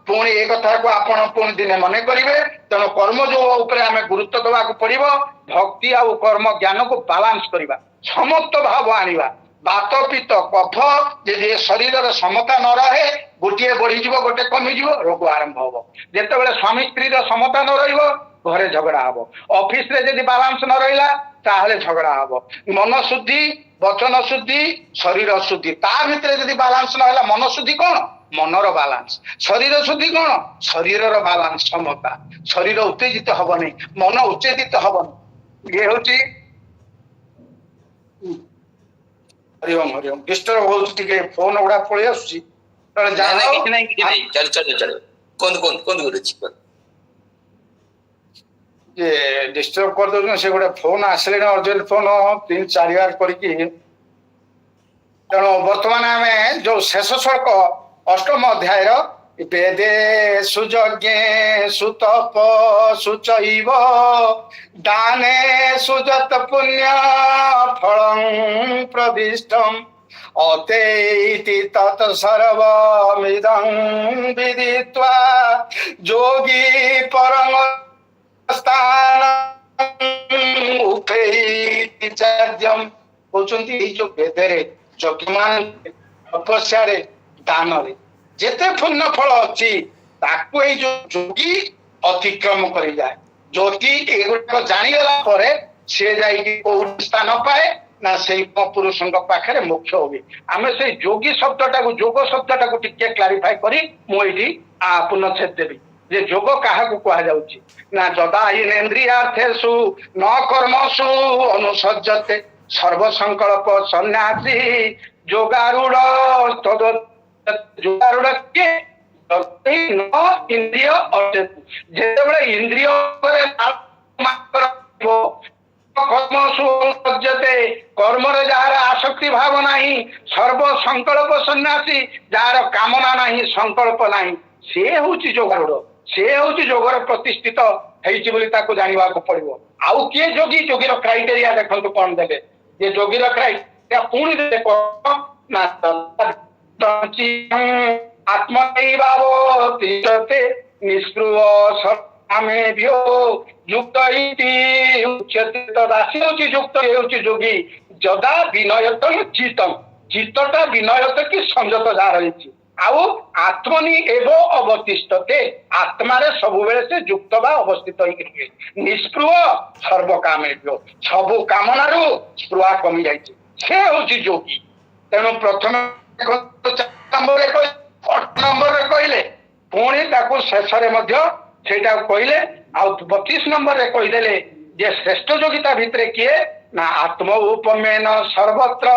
ପୁଣି ଏ କଥାକୁ ଆପଣ ପୁଣି ଦିନେ ମନେ କରିବେ। ତେଣୁ କର୍ମଯୋଗ ଉପରେ ଆମେ ଗୁରୁତ୍ୱ ଦେବାକୁ ପଡିବ। ଭକ୍ତି ଆଉ କର୍ମ ଜ୍ଞାନକୁ ବାଲାନ୍ସ କରିବା, ସମତ୍ଵ ଭାବ ଆଣିବା। ବାତ ପିତ୍ତ କଫ ଯଦି ଏ ଶରୀରର ସମତା ନ ରହେ ଗୋଟିଏ ବଢିଯିବ ଗୋଟେ କମିଯିବ, ରୋଗ ଆରମ୍ଭ ହବ। ଯେତେବେଳେ ସ୍ୱାମୀ ସ୍ତ୍ରୀର ସମତା ନ ରହିବ ଘରେ ଝଗଡା ହବ। ଅଫିସରେ ଯଦି ବାଲାନ୍ସ ନ ରହିଲା ତାହେଲେ ଝଗଡା ହବ। ମନ ଶୁଦ୍ଧି, ବଚନ ଶୁଦ୍ଧି, ଶରୀର ଶୁଦ୍ଧି, ତା ଭିତରେ ଯଦି ବାଲାନ୍ସ ନ ହେଲା, ମନ ଶୁଦ୍ଧି କଣ? ମନର ବାଲାନ୍ସ। ଶରୀର ଶୁଦ୍ଧି କଣ? ଶରୀରର ବାଲାନ୍ସ, ସମତା। ଶରୀର ଉତ୍ତେଜିତ ହବନି, ମନ ଉତ୍ତେଜିତ ହବନି। ଇଏ ହଉଛି ହରିଓମ ହରିଓମ। ଡିଷ୍ଟର୍ବ ହଉଛି ଟିକେ, ଫୋନ ଗୁଡା ପଳେଇ ଆସୁଛି। କିଛି ନାହିଁ ଚାଲ କୁହନ୍ତୁ କରୁଛି। ଡିଷ୍ଟର୍ବ କରିଦଉଛନ୍ତି। ସେ ଗୋଟେ ଫୋନ ଆସିଲେଣି ଅର୍ଜେଣ୍ଟ ଫୋନ 3-4 ବାର କରିକି। ତେଣୁ ବର୍ତ୍ତମାନ ଆମେ ଯୋଉ ଶେଷ ଶ୍ଲୋକ 8ମ ଅଧ୍ୟାୟର ବେଦେ ସୁଯଜ୍ଞେ ସୁତପ ସୁଚୈବ ଦାନେ ସୁଯତ ପୁଣ୍ୟ ଫଳଂ ପ୍ରଦିଷ୍ଟମ୍ ଅତେଇତି ତତ୍ ସର୍ବମିଦଂ ବିଦିତ୍ୱା ଯୋଗୀ ପରମ ସ୍ଥାନ କହୁଛନ୍ତି। ଏଇ ଯୋଉ ବେଦରେ ଯଜ୍ଞମାନ ତପସ୍ୟାରେ ଦାନରେ ଯେତେ ପୁଣ୍ୟ ଫଳ ଅଛି ତାକୁ ଏଇ ଯୋଉ ଯୋଗୀ ଅତିକ୍ରମ କରିଯାଏ। ଯୋଗୀ ଏଗୁଡାକ ଜାଣିଗଲା ପରେ ସିଏ ଯାଇକି କୋଉଠି ସ୍ଥାନ ପାଏ ନା ସେଇ ପୁରୁଷଙ୍କ ପାଖରେ ମୋକ୍ଷ ହୁଏ। ଆମେ ସେଇ ଯୋଗୀ ଶବ୍ଦଟାକୁ, ଯୋଗ ଶବ୍ଦଟାକୁ ଟିକେ କ୍ଲାରିଫାଇ କରି ମୁଁ ଏଇଠି ପୁନଚ୍ଛେଦ ଦେବି ଯେ ଯୋଗ କାହାକୁ କୁହାଯାଉଛି ନା ଯଦା ଇନେନ୍ଦ୍ରିୟାର୍ଥେଷୁ ନ କର୍ମସୁ ଅନୁସଜ୍ଜତେ ସର୍ବ ସଂକଳ୍ପ ସନ୍ନ୍ୟାସୀ ଯୋଗାରୂଢ। ଯୋଗାରୂଢ କିଏ? ଇନ୍ଦ୍ରିୟ ଯେତେବେଳେ ଇନ୍ଦ୍ରିୟ କର୍ମରେ ଯାହାର ଆସକ୍ତି ଭାବ ନାହିଁ, ସର୍ବ ସଂକଳ୍ପ ସନ୍ନ୍ୟାସୀ ଯାହାର କାମନା ନାହିଁ, ସଂକଳ୍ପ ନାହିଁ, ସେ ହଉଛି ଯୋଗାରୂଢ। ସେ ହଉଛି ଯୋଗର ପ୍ରତିଷ୍ଠିତ ହେଇଛି ବୋଲି ତାକୁ ଜାଣିବାକୁ ପଡିବ। ଆଉ କିଏ ଯୋଗୀ? ଯୋଗୀର କ୍ରାଇଟେରିଆ ଦେଖନ୍ତୁ କଣ ଦେବେ। ଯେ ଯୋଗୀର କ୍ରାଇଟେରିଆ ପୁଣି ନା ଆତ୍ମୈବାବତିଷ୍ଠତେ ନିଷ୍ପୃହ ସର୍ବାମେଭ୍ୟୋ ଯୁକ୍ତ ଇତି ଉଚ୍ୟତେ। ତଦାସି ହଉଛି ଯୁକ୍ତ, ହେଉଛି ଯୋଗୀ। ଯଦା ବିନୟତ ଚିତ୍ତମ୍, ଚିତ୍ତଟା ବିନୟତ କି ସଂଯତ ଯାହା ରହିଛି। ଆଉ ଆତ୍ମନି ଏବ ଅବତିଷ୍ଠତେ, ଆତ୍ମାରେ ସବୁବେଳେ ସେ ଯୁକ୍ତ ବା ଅବସ୍ଥିତ ହେଇକି ରୁହେ। ନିଷ୍ପୃହ ସର୍ବକାମେଭ୍ୟୋ, ସବୁ କାମନାରୁ ସ୍ପୃହା କମି ଯାଇଛି, ସେ ହଉଛି ଯୋଗୀ। ତେଣୁ ପ୍ରଥମେ 8 ନମ୍ବରରେ କହିଲେ, ପୁଣି ତାକୁ ଶେଷରେ ମଧ୍ୟ ସେଇଟାକୁ କହିଲେ। ଆଉ 32 ନମ୍ବରରେ କହିଦେଲେ ଯେ ଶ୍ରେଷ୍ଠ ଯୋଗୀ ତା ଭିତରେ କିଏ ନା ଆତ୍ମ ଉପମେନ ସର୍ବତ୍ର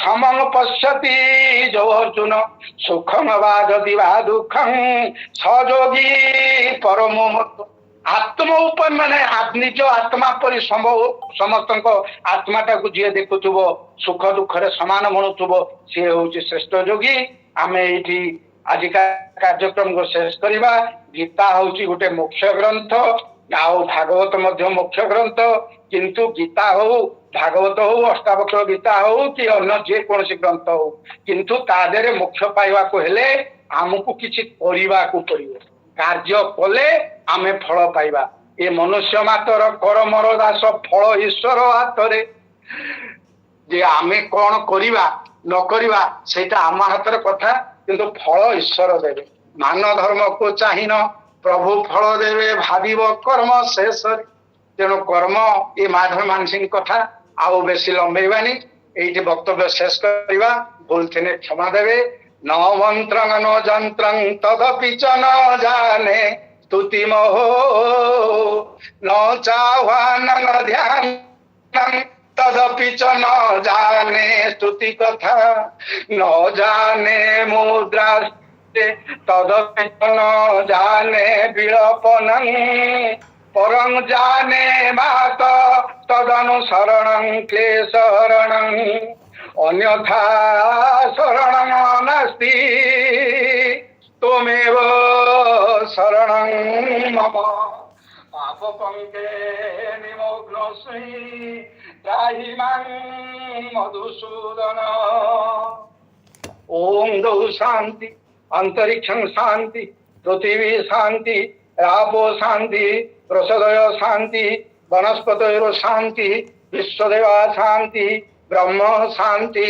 ସମଂ ପଶ୍ୟତି ଯୋ ଅର୍ଜୁନ ସୁଖଂ ବା ଯଦି ବା ଦୁଃଖଂ ସଯୋଗୀ ପରମୋ ମତ। ଆତ୍ମ ଉପରେ ମାନେ ନିଜ ଆତ୍ମା ପରି ସମସ୍ତଙ୍କ ଆତ୍ମାଟାକୁ ଯିଏ ଦେଖୁଥିବ, ସୁଖ ଦୁଃଖରେ ସମାନ ମଣୁଥିବ, ସିଏ ହଉଛି ଶ୍ରେଷ୍ଠ ଯୋଗୀ। ଆମେ ଏଇଠି ଆଜିକା କାର୍ଯ୍ୟକ୍ରମକୁ ଶେଷ କରିବା। ଗୀତା ହଉଛି ଗୋଟେ ମୁଖ୍ୟ ଗ୍ରନ୍ଥ, ଆଉ ଭାଗବତ ମଧ୍ୟ ମୁଖ୍ୟ ଗ୍ରନ୍ଥ। କିନ୍ତୁ ଗୀତା ହଉ, ଭାଗବତ ହଉ, ଅଷ୍ଟାବକ୍ର ଗୀତା ହଉ କି ଅନ୍ୟ ଯେକୌଣସି ଗ୍ରନ୍ଥ ହଉ, କିନ୍ତୁ ତା ଦେହରେ ମୋକ୍ଷ ପାଇବାକୁ ହେଲେ ଆମକୁ କିଛି କରିବାକୁ ପଡିବ। କାର୍ଯ୍ୟ କଲେ ଆମେ ଫଳ ପାଇବା। ଏ ମନୁଷ୍ୟ ମାତ୍ର କରମର ଦାସ, ଫଳ ଈଶ୍ୱର ହାତରେ। ଯେ ଆମେ କଣ କରିବା ନ କରିବା ସେଇଟା ଆମ ହାତର କଥା, କିନ୍ତୁ ଫଳ ଈଶ୍ୱର ଦେବେ। ମାନ ଧର୍ମକୁ ଚାହିଁନ ପ୍ରଭୁ ଫଳ ଦେବେ, ଭାବିବ କର୍ମ ଶେଷରେ। ତେଣୁ କର୍ମ ଏ ମାଧବ ମାନସିକ କଥା। ଆଉ ବେଶୀ ଲମ୍ବେଇବାନି, ଏଇଠି ବକ୍ତବ୍ୟ ଶେଷ କରିବା। ଭୁଲ ଥିଲେ କ୍ଷମା ଦେବେ। ন ମନ୍ତ୍ରଂ ନ ଯନ୍ତ୍ରଂ ତଦପି চ ন ଜାନେ ସ୍তুତି ମୋହ ন চাহ্বানং ধ্যানং তদপি চ ন জানে স্তুতি কথা ন জানে মুদ্রা তদপি চ ন জানে বিলপনং পরং জানে মাত তদনুসরণং ক্লেশহরণং অন্যথা শরণং নাস্তি তুমেব শরণং মম পাপ পঙ্কে নিমগ্নস্মি ত্রাহি মাং মধুসূদন। ओम दौ शांति, अंतरिक्षं शांति, पृथिवी शांति, रापो शांति, प्रसदय शांति, वनस्पतयो शांति, विश्वदेवा शांति, ब्रह्म शांति,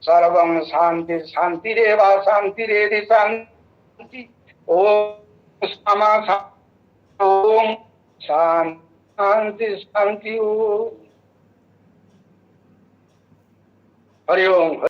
सर्वं शांति शांतिरेव शांतिरेधि शांति। ओम क्षमा ओम शांति शांति ओम हरि ओम।